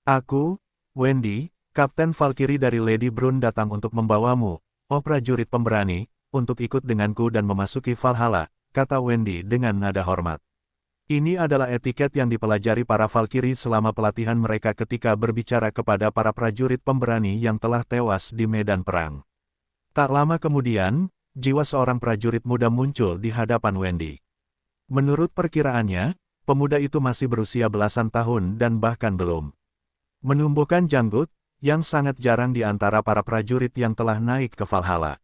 Aku, Wendy, Kapten Valkyrie dari Lady Brun datang untuk membawamu, oh prajurit pemberani, untuk ikut denganku dan memasuki Valhalla, kata Wendy dengan nada hormat. Ini adalah etiket yang dipelajari para Valkyrie selama pelatihan mereka ketika berbicara kepada para prajurit pemberani yang telah tewas di medan perang. Tak lama kemudian, jiwa seorang prajurit muda muncul di hadapan Wendy. Menurut perkiraannya, pemuda itu masih berusia belasan tahun dan bahkan belum menumbuhkan janggut, yang sangat jarang di antara para prajurit yang telah naik ke Valhalla.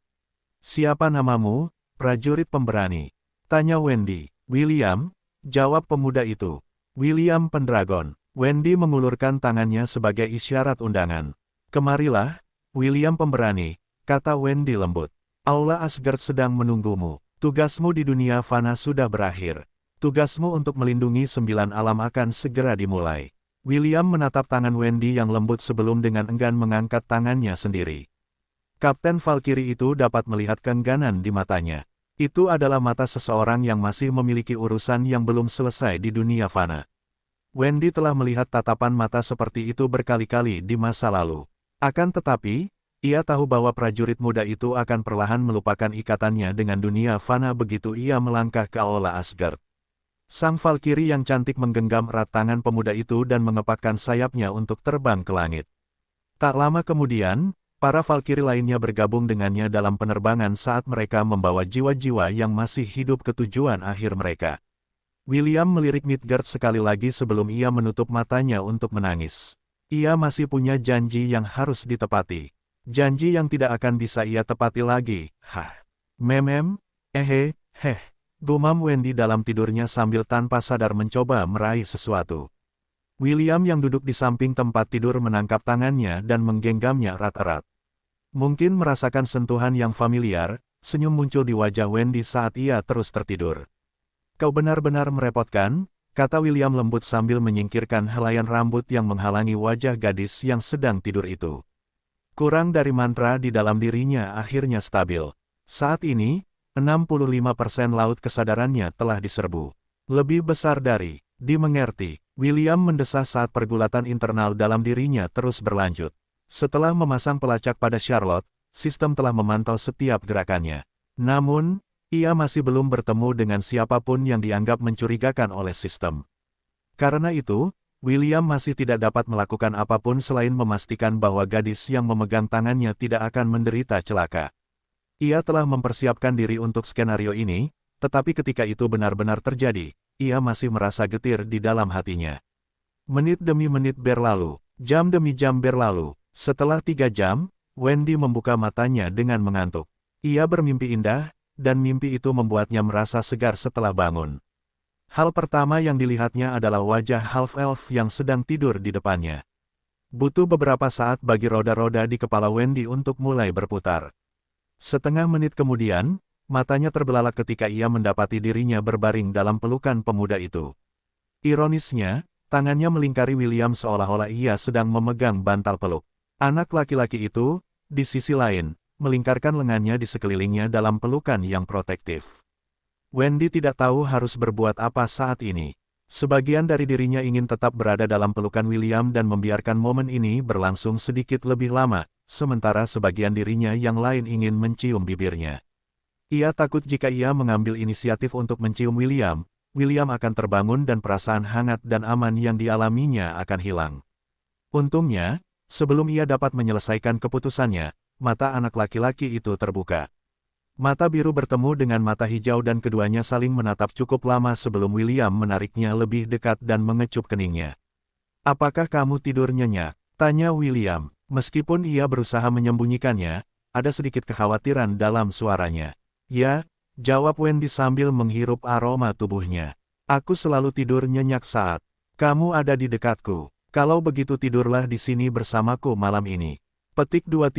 Siapa namamu, prajurit pemberani? Tanya Wendy. William, jawab pemuda itu. William Pendragon. Wendy mengulurkan tangannya sebagai isyarat undangan. Kemarilah, William Pemberani, kata Wendy lembut. Aula Asgard sedang menunggumu. Tugasmu di dunia fana sudah berakhir. Tugasmu untuk melindungi 9 alam akan segera dimulai. William menatap tangan Wendy yang lembut sebelum dengan enggan mengangkat tangannya sendiri. Kapten Valkyrie itu dapat melihat keengganan di matanya. Itu adalah mata seseorang yang masih memiliki urusan yang belum selesai di dunia fana. Wendy telah melihat tatapan mata seperti itu berkali-kali di masa lalu. Akan tetapi, ia tahu bahwa prajurit muda itu akan perlahan melupakan ikatannya dengan dunia fana begitu ia melangkah ke aula Asgard. Sang Valkyrie yang cantik menggenggam erat tangan pemuda itu dan mengepakkan sayapnya untuk terbang ke langit. Tak lama kemudian, para Valkyrie lainnya bergabung dengannya dalam penerbangan saat mereka membawa jiwa-jiwa yang masih hidup ke tujuan akhir mereka. William melirik Midgard sekali lagi sebelum ia menutup matanya untuk menangis. Ia masih punya janji yang harus ditepati. Janji yang tidak akan bisa ia tepati lagi. Memem, gumam Wendy dalam tidurnya sambil tanpa sadar mencoba meraih sesuatu. William yang duduk di samping tempat tidur menangkap tangannya dan menggenggamnya erat-erat. Mungkin merasakan sentuhan yang familiar, senyum muncul di wajah Wendy saat ia terus tertidur. Kau benar-benar merepotkan, kata William lembut sambil menyingkirkan helaian rambut yang menghalangi wajah gadis yang sedang tidur itu. Kurang dari mantra di dalam dirinya akhirnya stabil. Saat ini, 65% laut kesadarannya telah diserbu. Lebih besar dari, dimengerti, William mendesah saat pergulatan internal dalam dirinya terus berlanjut. Setelah memasang pelacak pada Charlotte, sistem telah memantau setiap gerakannya. Namun, ia masih belum bertemu dengan siapapun yang dianggap mencurigakan oleh sistem. Karena itu, William masih tidak dapat melakukan apapun selain memastikan bahwa gadis yang memegang tangannya tidak akan menderita celaka. Ia telah mempersiapkan diri untuk skenario ini, tetapi ketika itu benar-benar terjadi, ia masih merasa getir di dalam hatinya. Menit demi menit berlalu, jam demi jam berlalu. Setelah 3 jam, Wendy membuka matanya dengan mengantuk. Ia bermimpi indah, dan mimpi itu membuatnya merasa segar setelah bangun. Hal pertama yang dilihatnya adalah wajah half-elf yang sedang tidur di depannya. Butuh beberapa saat bagi roda-roda di kepala Wendy untuk mulai berputar. Setengah menit kemudian, matanya terbelalak ketika ia mendapati dirinya berbaring dalam pelukan pemuda itu. Ironisnya, tangannya melingkari William seolah-olah ia sedang memegang bantal peluk. Anak laki-laki itu, di sisi lain, melingkarkan lengannya di sekelilingnya dalam pelukan yang protektif. Wendy tidak tahu harus berbuat apa saat ini. Sebagian dari dirinya ingin tetap berada dalam pelukan William dan membiarkan momen ini berlangsung sedikit lebih lama, sementara sebagian dirinya yang lain ingin mencium bibirnya. Ia takut jika ia mengambil inisiatif untuk mencium William, William akan terbangun dan perasaan hangat dan aman yang dialaminya akan hilang. Untungnya, sebelum ia dapat menyelesaikan keputusannya, mata anak laki-laki itu terbuka. Mata biru bertemu dengan mata hijau dan keduanya saling menatap cukup lama sebelum William menariknya lebih dekat dan mengecup keningnya. "Apakah kamu tidur nyenyak?" tanya William. Meskipun ia berusaha menyembunyikannya, ada sedikit kekhawatiran dalam suaranya. "Ya," jawab Wendy sambil menghirup aroma tubuhnya. "Aku selalu tidur nyenyak saat kamu ada di dekatku. Kalau begitu tidurlah di sini bersamaku malam ini." Petik 2.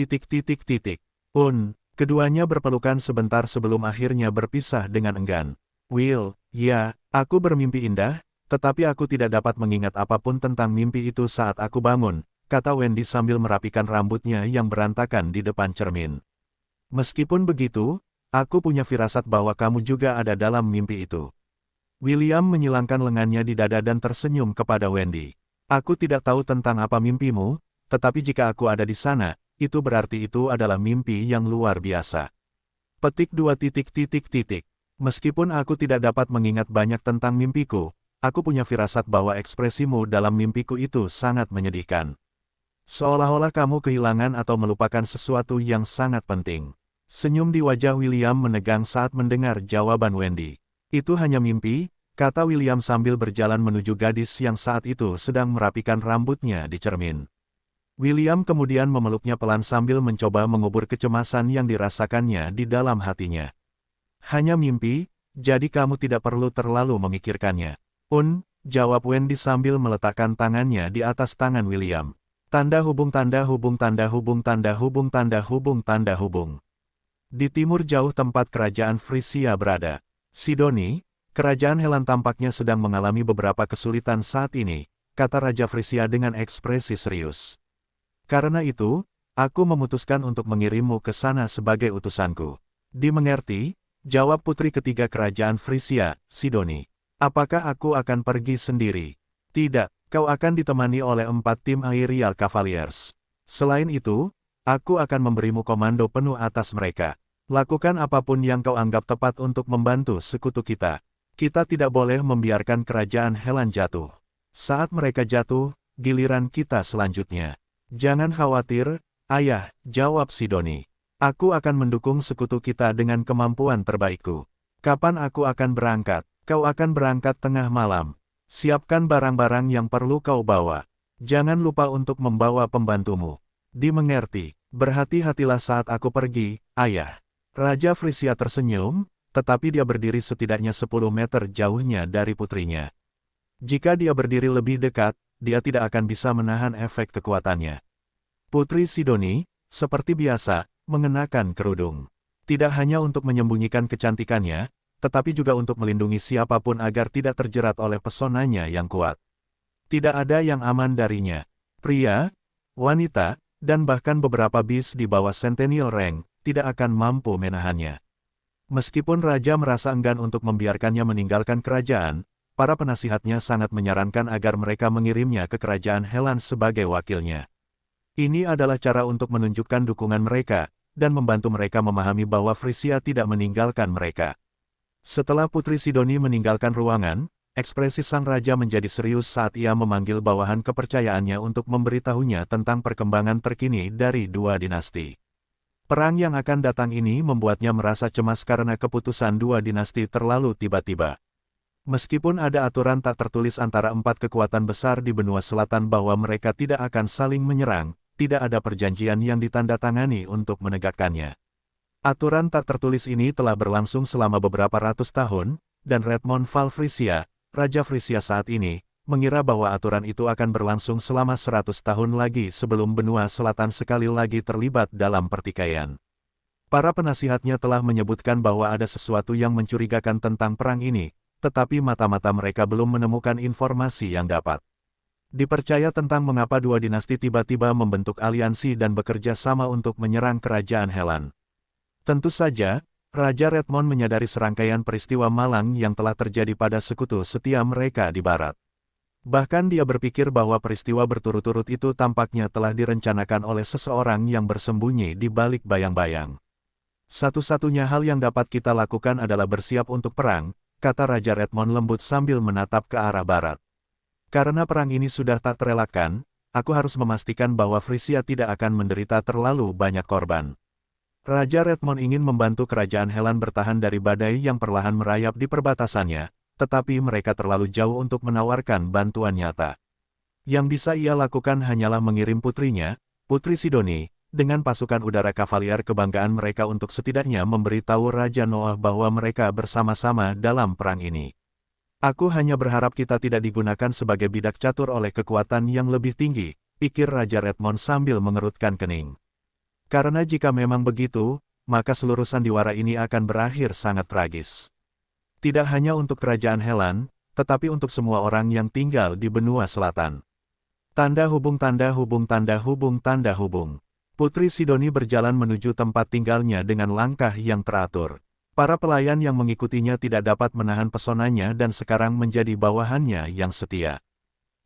Keduanya berpelukan sebentar sebelum akhirnya berpisah dengan enggan. "Will, ya, aku bermimpi indah, tetapi aku tidak dapat mengingat apapun tentang mimpi itu saat aku bangun," kata Wendy sambil merapikan rambutnya yang berantakan di depan cermin. "Meskipun begitu, aku punya firasat bahwa kamu juga ada dalam mimpi itu." William menyilangkan lengannya di dada dan tersenyum kepada Wendy. "Aku tidak tahu tentang apa mimpimu, tetapi jika aku ada di sana, itu berarti itu adalah mimpi yang luar biasa." Petik 2. Meskipun aku tidak dapat mengingat banyak tentang mimpiku, aku punya firasat bahwa ekspresimu dalam mimpiku itu sangat menyedihkan. Seolah-olah kamu kehilangan atau melupakan sesuatu yang sangat penting. Senyum di wajah William menegang saat mendengar jawaban Wendy. "Itu hanya mimpi," kata William sambil berjalan menuju gadis yang saat itu sedang merapikan rambutnya di cermin. William kemudian memeluknya pelan sambil mencoba mengubur kecemasan yang dirasakannya di dalam hatinya. Hanya mimpi, jadi kamu tidak perlu terlalu memikirkannya. Jawab Wendy sambil meletakkan tangannya di atas tangan William. Tanda hubung tanda hubung tanda hubung tanda hubung tanda hubung tanda hubung. Di timur jauh tempat kerajaan Frisia berada, Sidoni, kerajaan Helan tampaknya sedang mengalami beberapa kesulitan saat ini, kata Raja Frisia dengan ekspresi serius. Karena itu, aku memutuskan untuk mengirimmu ke sana sebagai utusanku. Dimengerti, jawab putri ketiga kerajaan Frisia, Sidoni. Apakah aku akan pergi sendiri? Tidak, kau akan ditemani oleh 4 tim Aerial Cavaliers. Selain itu, aku akan memberimu komando penuh atas mereka. Lakukan apapun yang kau anggap tepat untuk membantu sekutu kita. Kita tidak boleh membiarkan kerajaan Helan jatuh. Saat mereka jatuh, giliran kita selanjutnya. Jangan khawatir, ayah, jawab Sidoni. Aku akan mendukung sekutu kita dengan kemampuan terbaikku. Kapan aku akan berangkat? Kau akan berangkat tengah malam. Siapkan barang-barang yang perlu kau bawa. Jangan lupa untuk membawa pembantumu. Dimengerti, berhati-hatilah saat aku pergi, ayah. Raja Frisia tersenyum, tetapi dia berdiri setidaknya 10 meter jauhnya dari putrinya. Jika dia berdiri lebih dekat, dia tidak akan bisa menahan efek kekuatannya. Putri Sidoni, seperti biasa, mengenakan kerudung. Tidak hanya untuk menyembunyikan kecantikannya, tetapi juga untuk melindungi siapapun agar tidak terjerat oleh pesonanya yang kuat. Tidak ada yang aman darinya. Pria, wanita, dan bahkan beberapa bis di bawah Centennial Rank tidak akan mampu menahannya. Meskipun raja merasa enggan untuk membiarkannya meninggalkan kerajaan, para penasihatnya sangat menyarankan agar mereka mengirimnya ke kerajaan Helan sebagai wakilnya. Ini adalah cara untuk menunjukkan dukungan mereka, dan membantu mereka memahami bahwa Frisia tidak meninggalkan mereka. Setelah Putri Sidoni meninggalkan ruangan, ekspresi sang raja menjadi serius saat ia memanggil bawahan kepercayaannya untuk memberitahunya tentang perkembangan terkini dari 2 dinasti. Perang yang akan datang ini membuatnya merasa cemas karena keputusan 2 dinasti terlalu tiba-tiba. Meskipun ada aturan tak tertulis antara 4 kekuatan besar di benua selatan bahwa mereka tidak akan saling menyerang, tidak ada perjanjian yang ditandatangani untuk menegakkannya. Aturan tak tertulis ini telah berlangsung selama beberapa ratus tahun, dan Redmond Val Frisia, Raja Frisia saat ini, mengira bahwa aturan itu akan berlangsung selama 100 tahun lagi sebelum benua selatan sekali lagi terlibat dalam pertikaian. Para penasihatnya telah menyebutkan bahwa ada sesuatu yang mencurigakan tentang perang ini, tetapi mata-mata mereka belum menemukan informasi yang dapat dipercaya tentang mengapa 2 dinasti tiba-tiba membentuk aliansi dan bekerja sama untuk menyerang kerajaan Helan. Tentu saja, Raja Redmond menyadari serangkaian peristiwa malang yang telah terjadi pada sekutu setia mereka di barat. Bahkan dia berpikir bahwa peristiwa berturut-turut itu tampaknya telah direncanakan oleh seseorang yang bersembunyi di balik bayang-bayang. Satu-satunya hal yang dapat kita lakukan adalah bersiap untuk perang, kata Raja Redmond lembut sambil menatap ke arah barat. Karena perang ini sudah tak terelakkan, aku harus memastikan bahwa Frisia tidak akan menderita terlalu banyak korban. Raja Redmond ingin membantu kerajaan Helan bertahan dari badai yang perlahan merayap di perbatasannya, tetapi mereka terlalu jauh untuk menawarkan bantuan nyata. Yang bisa ia lakukan hanyalah mengirim putrinya, Putri Sidoni, dengan pasukan udara kavalier kebanggaan mereka untuk setidaknya memberitahu Raja Noah bahwa mereka bersama-sama dalam perang ini. Aku hanya berharap kita tidak digunakan sebagai bidak catur oleh kekuatan yang lebih tinggi, pikir Raja Redmond sambil mengerutkan kening. Karena jika memang begitu, maka seluruh sandiwara ini akan berakhir sangat tragis. Tidak hanya untuk kerajaan Helan, tetapi untuk semua orang yang tinggal di benua selatan. Tanda hubung tanda hubung tanda hubung tanda hubung. Putri Sidoni berjalan menuju tempat tinggalnya dengan langkah yang teratur. Para pelayan yang mengikutinya tidak dapat menahan pesonanya dan sekarang menjadi bawahannya yang setia.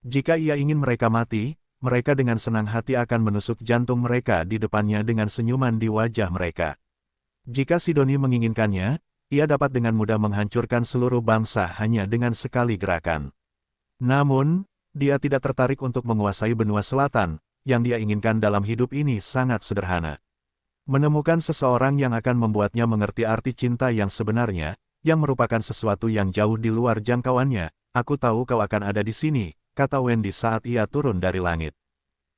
Jika ia ingin mereka mati, mereka dengan senang hati akan menusuk jantung mereka di depannya dengan senyuman di wajah mereka. Jika Sidoni menginginkannya, ia dapat dengan mudah menghancurkan seluruh bangsa hanya dengan sekali gerakan. Namun, dia tidak tertarik untuk menguasai benua selatan, yang dia inginkan dalam hidup ini sangat sederhana. Menemukan seseorang yang akan membuatnya mengerti arti cinta yang sebenarnya, yang merupakan sesuatu yang jauh di luar jangkauannya. Aku tahu kau akan ada di sini, kata Wendy saat ia turun dari langit.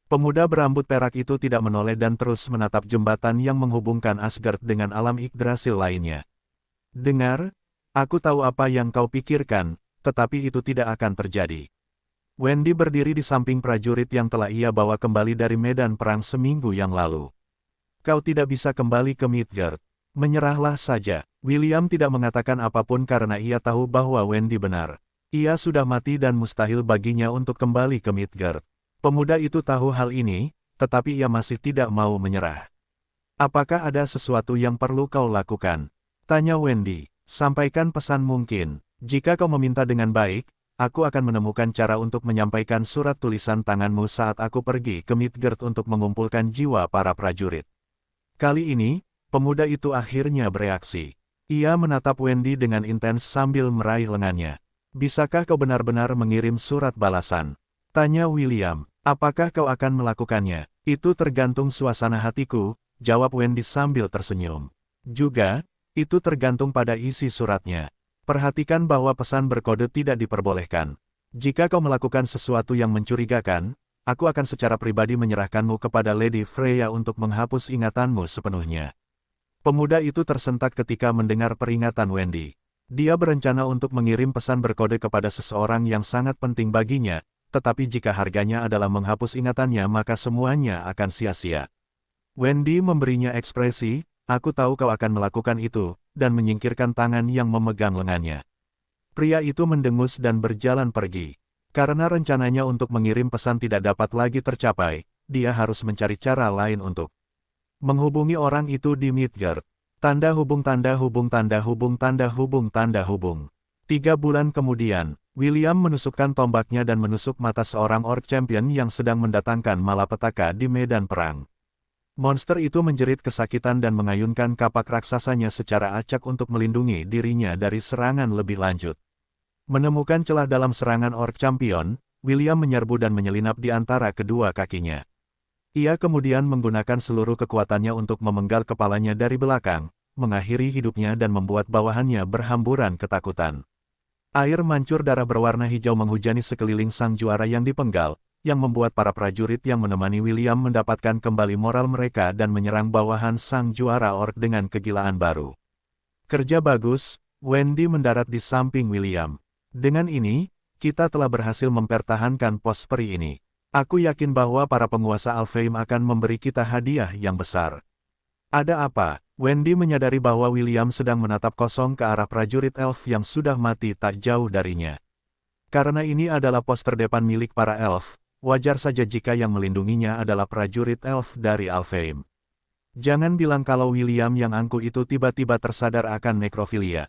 Pemuda berambut perak itu tidak menoleh dan terus menatap jembatan yang menghubungkan Asgard dengan alam Yggdrasil lainnya. Dengar, aku tahu apa yang kau pikirkan, tetapi itu tidak akan terjadi. Wendy berdiri di samping prajurit yang telah ia bawa kembali dari medan perang seminggu yang lalu. Kau tidak bisa kembali ke Midgard. Menyerahlah saja. William tidak mengatakan apapun karena ia tahu bahwa Wendy benar. Ia sudah mati dan mustahil baginya untuk kembali ke Midgard. Pemuda itu tahu hal ini, tetapi ia masih tidak mau menyerah. Apakah ada sesuatu yang perlu kau lakukan? Tanya Wendy. Sampaikan pesan mungkin. Jika kau meminta dengan baik, aku akan menemukan cara untuk menyampaikan surat tulisan tanganmu saat aku pergi ke Midgard untuk mengumpulkan jiwa para prajurit. Kali ini, pemuda itu akhirnya bereaksi. Ia menatap Wendy dengan intens sambil meraih lengannya. Bisakah kau benar-benar mengirim surat balasan? Tanya William. Apakah kau akan melakukannya? Itu tergantung suasana hatiku, jawab Wendy sambil tersenyum. Juga, itu tergantung pada isi suratnya. Perhatikan bahwa pesan berkode tidak diperbolehkan. Jika kau melakukan sesuatu yang mencurigakan, aku akan secara pribadi menyerahkanmu kepada Lady Freya untuk menghapus ingatanmu sepenuhnya. Pemuda itu tersentak ketika mendengar peringatan Wendy. Dia berencana untuk mengirim pesan berkode kepada seseorang yang sangat penting baginya, tetapi jika harganya adalah menghapus ingatannya maka semuanya akan sia-sia. Wendy memberinya ekspresi, aku tahu kau akan melakukan itu, dan menyingkirkan tangan yang memegang lengannya. Pria itu mendengus dan berjalan pergi. Karena rencananya untuk mengirim pesan tidak dapat lagi tercapai, dia harus mencari cara lain untuk menghubungi orang itu di Midgard. Tanda hubung tanda hubung tanda hubung tanda hubung tanda hubung. 3 bulan kemudian, William menusukkan tombaknya dan menusuk mata seorang orc champion yang sedang mendatangkan malapetaka di medan perang. Monster itu menjerit kesakitan dan mengayunkan kapak raksasanya secara acak untuk melindungi dirinya dari serangan lebih lanjut. Menemukan celah dalam serangan orc champion, William menyerbu dan menyelinap di antara kedua kakinya. Ia kemudian menggunakan seluruh kekuatannya untuk memenggal kepalanya dari belakang, mengakhiri hidupnya dan membuat bawahannya berhamburan ketakutan. Air mancur darah berwarna hijau menghujani sekeliling sang juara yang dipenggal, yang membuat para prajurit yang menemani William mendapatkan kembali moral mereka dan menyerang bawahan sang juara orc dengan kegilaan baru. Kerja bagus, Wendy mendarat di samping William. Dengan ini, kita telah berhasil mempertahankan pos peri ini. Aku yakin bahwa para penguasa Alfheim akan memberi kita hadiah yang besar. Ada apa? Wendy menyadari bahwa William sedang menatap kosong ke arah prajurit elf yang sudah mati tak jauh darinya. Karena ini adalah pos terdepan milik para elf, wajar saja jika yang melindunginya adalah prajurit elf dari Alfheim. Jangan bilang kalau William yang angkuh itu tiba-tiba tersadar akan nekrofilia.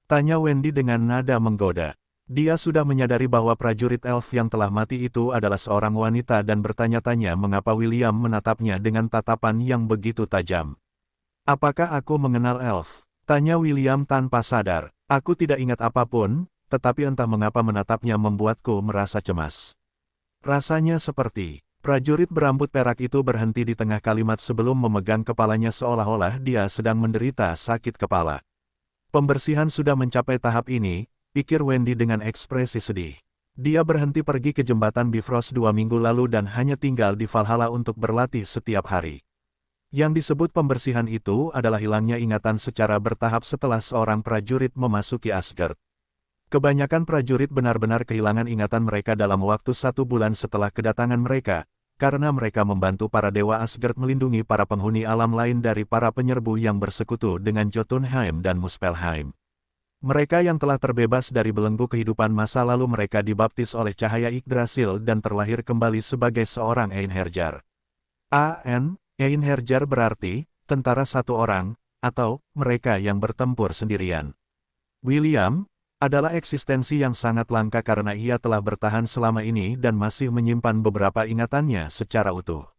Tanya Wendy dengan nada menggoda. Dia sudah menyadari bahwa prajurit elf yang telah mati itu adalah seorang wanita dan bertanya-tanya mengapa William menatapnya dengan tatapan yang begitu tajam. Apakah aku mengenal elf? Tanya William tanpa sadar. Aku tidak ingat apapun, tetapi entah mengapa menatapnya membuatku merasa cemas. Rasanya seperti, prajurit berambut perak itu berhenti di tengah kalimat sebelum memegang kepalanya seolah-olah dia sedang menderita sakit kepala. Pembersihan sudah mencapai tahap ini, pikir Wendy dengan ekspresi sedih. Dia berhenti pergi ke jembatan Bifrost 2 minggu lalu dan hanya tinggal di Valhalla untuk berlatih setiap hari. Yang disebut pembersihan itu adalah hilangnya ingatan secara bertahap setelah seorang prajurit memasuki Asgard. Kebanyakan prajurit benar-benar kehilangan ingatan mereka dalam waktu 1 bulan setelah kedatangan mereka, karena mereka membantu para dewa Asgard melindungi para penghuni alam lain dari para penyerbu yang bersekutu dengan Jotunheim dan Muspelheim. Mereka yang telah terbebas dari belenggu kehidupan masa lalu mereka dibaptis oleh cahaya Yggdrasil dan terlahir kembali sebagai seorang Einherjar. Einherjar berarti, tentara satu orang, atau, mereka yang bertempur sendirian. William, adalah eksistensi yang sangat langka karena ia telah bertahan selama ini dan masih menyimpan beberapa ingatannya secara utuh.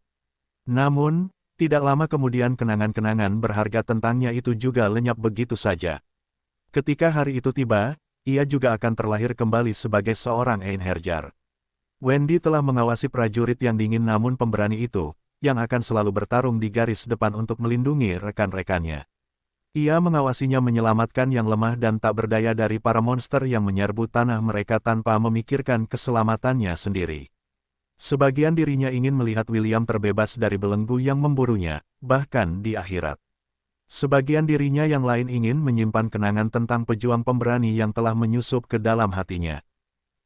Namun, tidak lama kemudian kenangan-kenangan berharga tentangnya itu juga lenyap begitu saja. Ketika hari itu tiba, ia juga akan terlahir kembali sebagai seorang Einherjar. Wendy telah mengawasi prajurit yang dingin namun pemberani itu, yang akan selalu bertarung di garis depan untuk melindungi rekan-rekannya. Ia mengawasinya menyelamatkan yang lemah dan tak berdaya dari para monster yang menyerbu tanah mereka tanpa memikirkan keselamatannya sendiri. Sebagian dirinya ingin melihat William terbebas dari belenggu yang memburunya, bahkan di akhirat. Sebagian dirinya yang lain ingin menyimpan kenangan tentang pejuang pemberani yang telah menyusup ke dalam hatinya.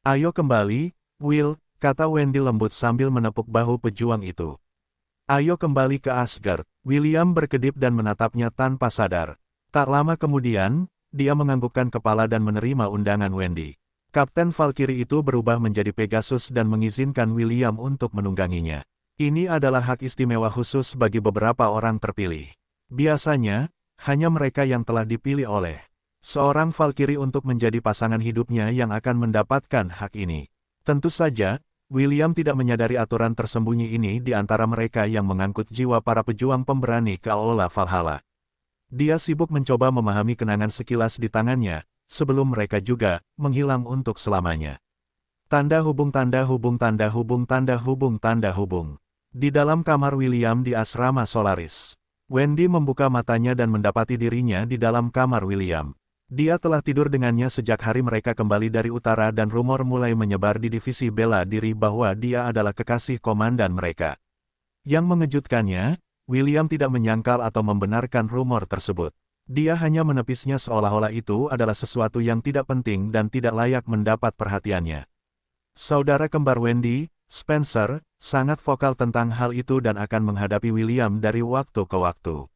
Ayo kembali, Will, kata Wendy lembut sambil menepuk bahu pejuang itu. Ayo kembali ke Asgard. William berkedip dan menatapnya tanpa sadar. Tak lama kemudian, dia menganggukkan kepala dan menerima undangan Wendy. Kapten Valkyrie itu berubah menjadi Pegasus dan mengizinkan William untuk menungganginya. Ini adalah hak istimewa khusus bagi beberapa orang terpilih. Biasanya, hanya mereka yang telah dipilih oleh seorang Valkyrie untuk menjadi pasangan hidupnya yang akan mendapatkan hak ini. Tentu saja, William tidak menyadari aturan tersembunyi ini di antara mereka yang mengangkut jiwa para pejuang pemberani ke Aula Valhalla. Dia sibuk mencoba memahami kenangan sekilas di tangannya, sebelum mereka juga menghilang untuk selamanya. Tanda hubung tanda hubung tanda hubung tanda hubung tanda hubung. Di dalam kamar William di asrama Solaris. Wendy membuka matanya dan mendapati dirinya di dalam kamar William. Dia telah tidur dengannya sejak hari mereka kembali dari utara dan rumor mulai menyebar di divisi bela diri bahwa dia adalah kekasih komandan mereka. Yang mengejutkannya, William tidak menyangkal atau membenarkan rumor tersebut. Dia hanya menepisnya seolah-olah itu adalah sesuatu yang tidak penting dan tidak layak mendapat perhatiannya. Saudara kembar Wendy, Spencer, sangat vokal tentang hal itu dan akan menghadapi William dari waktu ke waktu.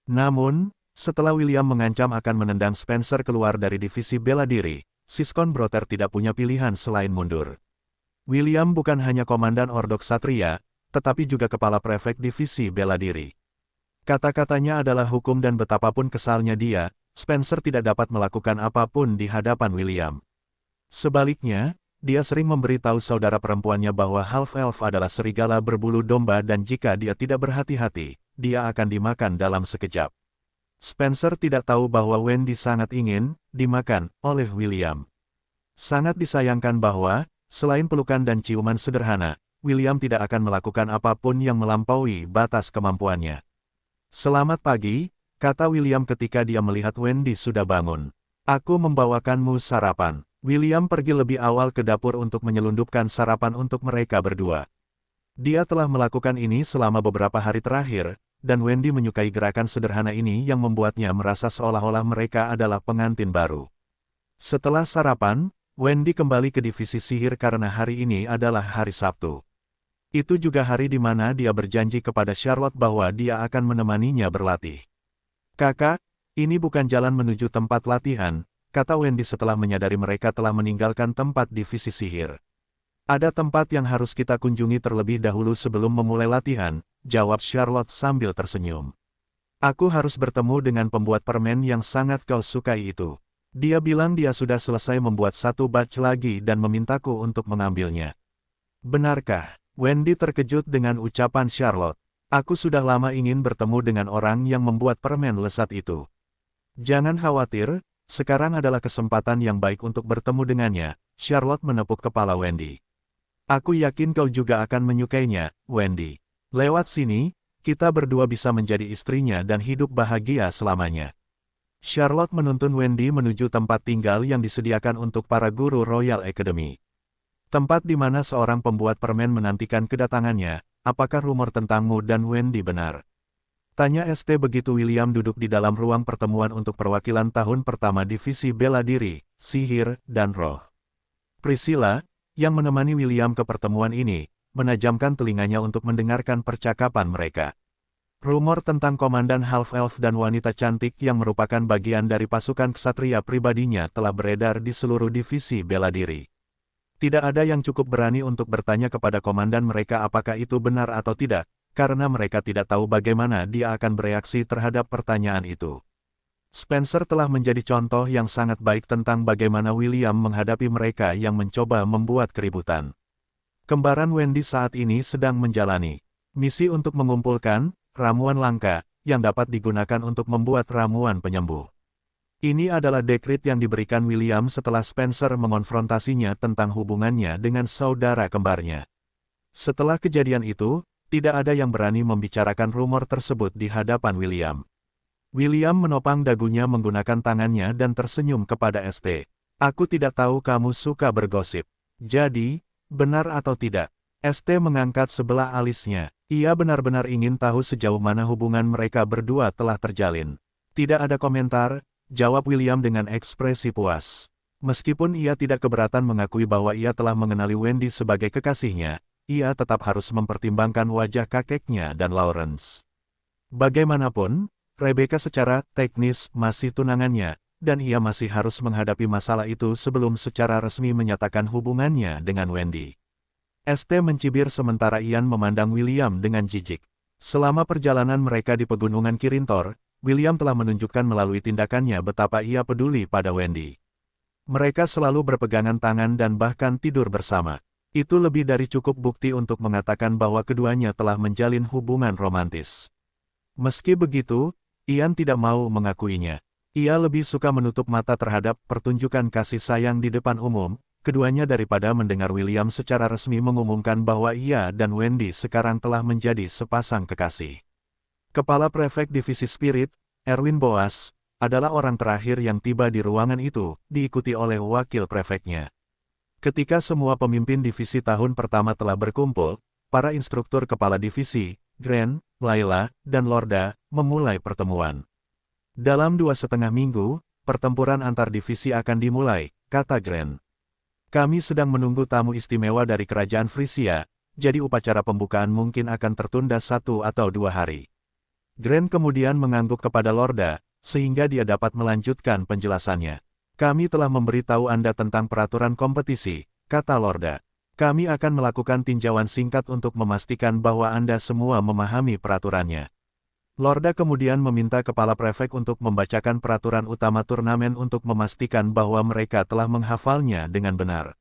Namun, setelah William mengancam akan menendang Spencer keluar dari divisi bela diri, Siskon Brother tidak punya pilihan selain mundur. William bukan hanya komandan Ordok Satria, tetapi juga kepala prefek divisi bela diri. Kata-katanya adalah hukum dan betapapun kesalnya dia, Spencer tidak dapat melakukan apapun di hadapan William. Sebaliknya, dia sering memberitahu saudara perempuannya bahwa Half-Elf adalah serigala berbulu domba dan jika dia tidak berhati-hati, dia akan dimakan dalam sekejap. Spencer tidak tahu bahwa Wendy sangat ingin dimakan oleh William. Sangat disayangkan bahwa, selain pelukan dan ciuman sederhana, William tidak akan melakukan apapun yang melampaui batas kemampuannya. Selamat pagi, kata William ketika dia melihat Wendy sudah bangun. Aku membawakanmu sarapan. William pergi lebih awal ke dapur untuk menyelundupkan sarapan untuk mereka berdua. Dia telah melakukan ini selama beberapa hari terakhir, dan Wendy menyukai gerakan sederhana ini yang membuatnya merasa seolah-olah mereka adalah pengantin baru. Setelah sarapan, Wendy kembali ke divisi sihir karena hari ini adalah hari Sabtu. Itu juga hari di mana dia berjanji kepada Charlotte bahwa dia akan menemaninya berlatih. Kakak, ini bukan jalan menuju tempat latihan, kata Wendy setelah menyadari mereka telah meninggalkan tempat divisi sihir. Ada tempat yang harus kita kunjungi terlebih dahulu sebelum memulai latihan, jawab Charlotte sambil tersenyum. Aku harus bertemu dengan pembuat permen yang sangat kau sukai itu. Dia bilang dia sudah selesai membuat satu batch lagi dan memintaku untuk mengambilnya. Benarkah? Wendy terkejut dengan ucapan Charlotte. Aku sudah lama ingin bertemu dengan orang yang membuat permen lezat itu. Jangan khawatir, sekarang adalah kesempatan yang baik untuk bertemu dengannya, Charlotte menepuk kepala Wendy. Aku yakin kau juga akan menyukainya, Wendy. Lewat sini, kita berdua bisa menjadi istrinya dan hidup bahagia selamanya. Charlotte menuntun Wendy menuju tempat tinggal yang disediakan untuk para guru Royal Academy. Tempat di mana seorang pembuat permen menantikan kedatangannya, apakah rumor tentangmu dan Wendy benar? Tanya ST begitu William duduk di dalam ruang pertemuan untuk perwakilan tahun pertama divisi bela diri, sihir, dan roh. Priscilla, yang menemani William ke pertemuan ini, menajamkan telinganya untuk mendengarkan percakapan mereka. Rumor tentang komandan Half-Elf dan wanita cantik yang merupakan bagian dari pasukan ksatria pribadinya telah beredar di seluruh divisi bela diri. Tidak ada yang cukup berani untuk bertanya kepada komandan mereka apakah itu benar atau tidak, karena mereka tidak tahu bagaimana dia akan bereaksi terhadap pertanyaan itu. Spencer telah menjadi contoh yang sangat baik tentang bagaimana William menghadapi mereka yang mencoba membuat keributan. Kembaran Wendy saat ini sedang menjalani misi untuk mengumpulkan ramuan langka yang dapat digunakan untuk membuat ramuan penyembuh. Ini adalah dekrit yang diberikan William setelah Spencer mengonfrontasinya tentang hubungannya dengan saudara kembarnya. Setelah kejadian itu, tidak ada yang berani membicarakan rumor tersebut di hadapan William. William menopang dagunya menggunakan tangannya dan tersenyum kepada ST. Aku tidak tahu kamu suka bergosip. Jadi, benar atau tidak? ST mengangkat sebelah alisnya. Ia benar-benar ingin tahu sejauh mana hubungan mereka berdua telah terjalin. Tidak ada komentar, jawab William dengan ekspresi puas. Meskipun ia tidak keberatan mengakui bahwa ia telah mengenali Wendy sebagai kekasihnya, ia tetap harus mempertimbangkan wajah kakeknya dan Lawrence. Bagaimanapun, Rebecca secara teknis masih tunangannya, dan ia masih harus menghadapi masalah itu sebelum secara resmi menyatakan hubungannya dengan Wendy. ST mencibir sementara Ian memandang William dengan jijik. Selama perjalanan mereka di pegunungan Kirintor, William telah menunjukkan melalui tindakannya betapa ia peduli pada Wendy. Mereka selalu berpegangan tangan dan bahkan tidur bersama. Itu lebih dari cukup bukti untuk mengatakan bahwa keduanya telah menjalin hubungan romantis. Meski begitu, Ian tidak mau mengakuinya. Ia lebih suka menutup mata terhadap pertunjukan kasih sayang di depan umum, keduanya daripada mendengar William secara resmi mengumumkan bahwa ia dan Wendy sekarang telah menjadi sepasang kekasih. Kepala Prefek Divisi Spirit, Erwin Boas, adalah orang terakhir yang tiba di ruangan itu, diikuti oleh wakil prefeknya. Ketika semua pemimpin divisi tahun pertama telah berkumpul, para instruktur kepala divisi, Grant, Layla, dan Lorda, memulai pertemuan. Dalam 2,5 minggu, pertempuran antar divisi akan dimulai, kata Grant. Kami sedang menunggu tamu istimewa dari kerajaan Frisia, jadi upacara pembukaan mungkin akan tertunda 1 atau 2 hari. Grant kemudian mengangguk kepada Lorda, sehingga dia dapat melanjutkan penjelasannya. Kami telah memberitahu Anda tentang peraturan kompetisi, kata Lorda. Kami akan melakukan tinjauan singkat untuk memastikan bahwa Anda semua memahami peraturannya. Lorda kemudian meminta kepala prefek untuk membacakan peraturan utama turnamen untuk memastikan bahwa mereka telah menghafalnya dengan benar.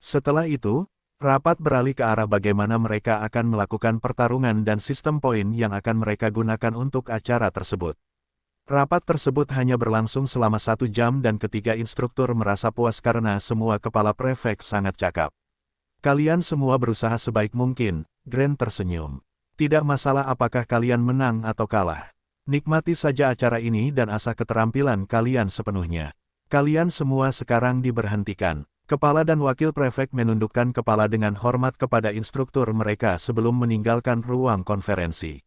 Setelah itu, rapat beralih ke arah bagaimana mereka akan melakukan pertarungan dan sistem poin yang akan mereka gunakan untuk acara tersebut. Rapat tersebut hanya berlangsung selama 1 jam dan ketiga instruktur merasa puas karena semua kepala prefek sangat cakap. Kalian semua berusaha sebaik mungkin, Grant tersenyum. Tidak masalah apakah kalian menang atau kalah. Nikmati saja acara ini dan asah keterampilan kalian sepenuhnya. Kalian semua sekarang diberhentikan. Kepala dan wakil prefek menundukkan kepala dengan hormat kepada instruktur mereka sebelum meninggalkan ruang konferensi.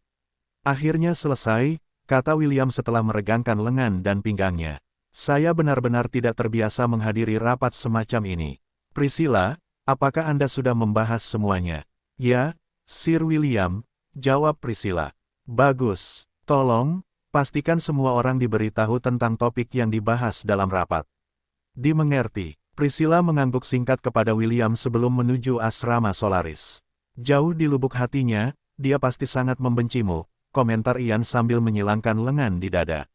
Akhirnya selesai, kata William setelah meregangkan lengan dan pinggangnya. Saya benar-benar tidak terbiasa menghadiri rapat semacam ini. Priscilla, apakah Anda sudah membahas semuanya? Ya, Sir William, jawab Priscilla. Bagus, tolong, pastikan semua orang diberitahu tentang topik yang dibahas dalam rapat. Dimengerti. Priscilla mengangguk singkat kepada William sebelum menuju asrama Solaris. Jauh di lubuk hatinya, dia pasti sangat membencimu, komentar Ian sambil menyilangkan lengan di dada.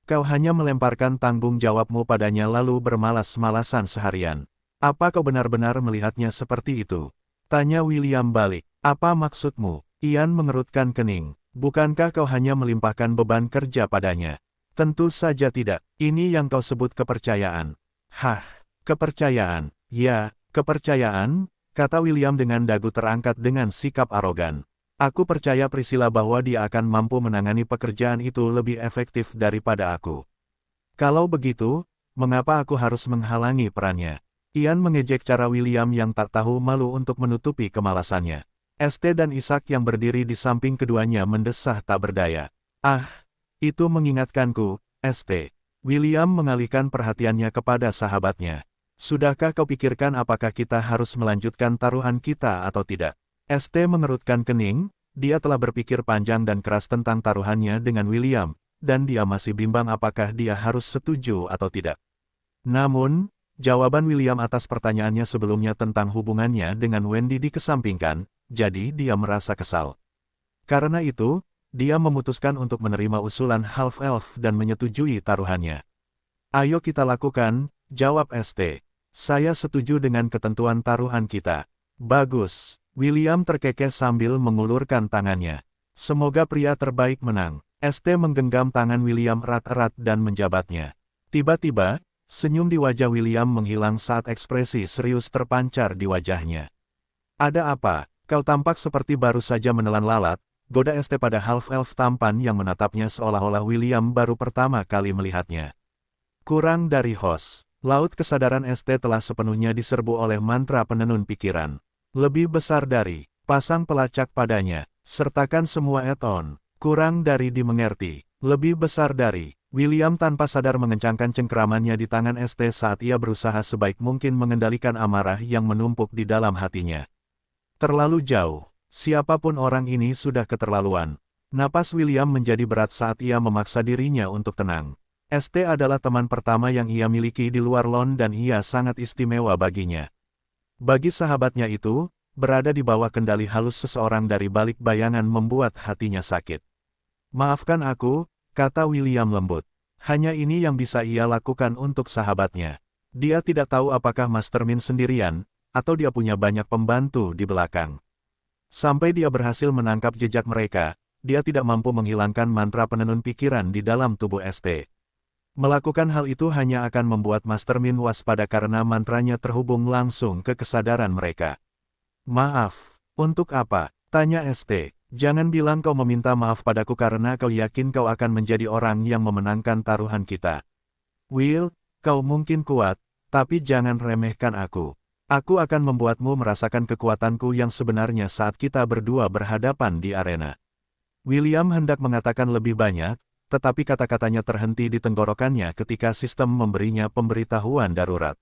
Kau hanya melemparkan tanggung jawabmu padanya lalu bermalas-malasan seharian. Apa kau benar-benar melihatnya seperti itu? Tanya William balik. Apa maksudmu? Ian mengerutkan kening. Bukankah kau hanya melimpahkan beban kerja padanya? Tentu saja tidak. Ini yang kau sebut kepercayaan. Hah, kepercayaan. Ya, kepercayaan, kata William dengan dagu terangkat dengan sikap arogan. Aku percaya Priscilla bahwa dia akan mampu menangani pekerjaan itu lebih efektif daripada aku. Kalau begitu, mengapa aku harus menghalangi perannya? Ian mengejek cara William yang tak tahu malu untuk menutupi kemalasannya. ST dan Isaac yang berdiri di samping keduanya mendesah tak berdaya. Ah, itu mengingatkanku, ST. William mengalihkan perhatiannya kepada sahabatnya. Sudahkah kau pikirkan apakah kita harus melanjutkan taruhan kita atau tidak? ST mengerutkan kening, dia telah berpikir panjang dan keras tentang taruhannya dengan William, dan dia masih bimbang apakah dia harus setuju atau tidak. Namun, jawaban William atas pertanyaannya sebelumnya tentang hubungannya dengan Wendy dikesampingkan, jadi dia merasa kesal. Karena itu, dia memutuskan untuk menerima usulan Half-Elf dan menyetujui taruhannya. Ayo kita lakukan, jawab ST. Saya setuju dengan ketentuan taruhan kita. Bagus. William terkekeh sambil mengulurkan tangannya. Semoga pria terbaik menang. ST menggenggam tangan William erat-erat dan menjabatnya. Tiba-tiba, senyum di wajah William menghilang saat ekspresi serius terpancar di wajahnya. Ada apa? Kau tampak seperti baru saja menelan lalat, goda ST pada half-elf tampan yang menatapnya seolah-olah William baru pertama kali melihatnya. Kurang dari host. Laut kesadaran ST telah sepenuhnya diserbu oleh mantra penenun pikiran. Lebih besar dari, pasang pelacak padanya, sertakan semua add-on, kurang dari dimengerti, lebih besar dari. William tanpa sadar mengencangkan cengkeramannya di tangan ST saat ia berusaha sebaik mungkin mengendalikan amarah yang menumpuk di dalam hatinya. Terlalu jauh, siapapun orang ini sudah keterlaluan. Napas William menjadi berat saat ia memaksa dirinya untuk tenang. ST adalah teman pertama yang ia miliki di luar Lon dan ia sangat istimewa baginya. Bagi sahabatnya itu, berada di bawah kendali halus seseorang dari balik bayangan membuat hatinya sakit. Maafkan aku, kata William lembut. Hanya ini yang bisa ia lakukan untuk sahabatnya. Dia tidak tahu apakah Master Min sendirian, atau dia punya banyak pembantu di belakang. Sampai dia berhasil menangkap jejak mereka, dia tidak mampu menghilangkan mantra penenun pikiran di dalam tubuh ST. Melakukan hal itu hanya akan membuat Master Min waspada karena mantranya terhubung langsung ke kesadaran mereka. Maaf, untuk apa? Tanya ST. Jangan bilang kau meminta maaf padaku karena kau yakin kau akan menjadi orang yang memenangkan taruhan kita. Will, kau mungkin kuat, tapi jangan remehkan aku. Aku akan membuatmu merasakan kekuatanku yang sebenarnya saat kita berdua berhadapan di arena. William hendak mengatakan lebih banyak, tetapi kata-katanya terhenti di tenggorokannya ketika sistem memberinya pemberitahuan darurat.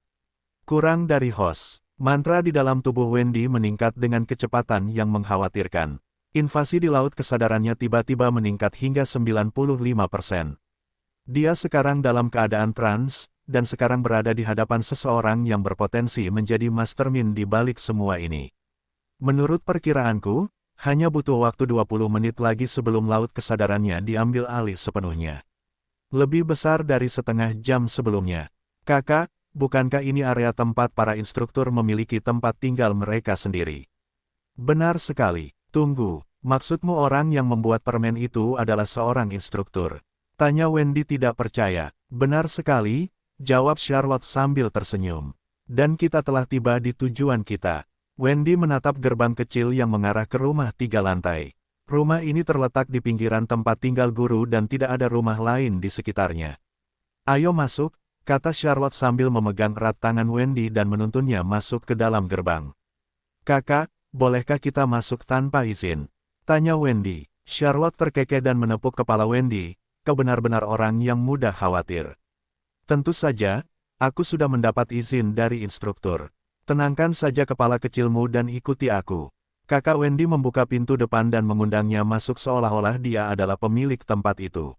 Kurang dari host, mantra di dalam tubuh Wendy meningkat dengan kecepatan yang mengkhawatirkan. Invasi di laut kesadarannya tiba-tiba meningkat hingga 95%. Dia sekarang dalam keadaan trans, dan sekarang berada di hadapan seseorang yang berpotensi menjadi mastermind di balik semua ini. Menurut perkiraanku, hanya butuh waktu 20 menit lagi sebelum laut kesadarannya diambil alih sepenuhnya. Lebih besar dari setengah jam sebelumnya. Kakak, bukankah ini area tempat para instruktur memiliki tempat tinggal mereka sendiri? Benar sekali. Tunggu, maksudmu orang yang membuat permen itu adalah seorang instruktur? Tanya Wendy tidak percaya. Benar sekali, jawab Charlotte sambil tersenyum. Dan kita telah tiba di tujuan kita. Wendy menatap gerbang kecil yang mengarah ke rumah 3 lantai. Rumah ini terletak di pinggiran tempat tinggal guru dan tidak ada rumah lain di sekitarnya. Ayo masuk, kata Charlotte sambil memegang erat tangan Wendy dan menuntunnya masuk ke dalam gerbang. Kakak, bolehkah kita masuk tanpa izin? Tanya Wendy. Charlotte terkekeh dan menepuk kepala Wendy. Kau benar-benar orang yang mudah khawatir. Tentu saja, aku sudah mendapat izin dari instruktur. Tenangkan saja kepala kecilmu dan ikuti aku. Kakak Wendy membuka pintu depan dan mengundangnya masuk seolah-olah dia adalah pemilik tempat itu.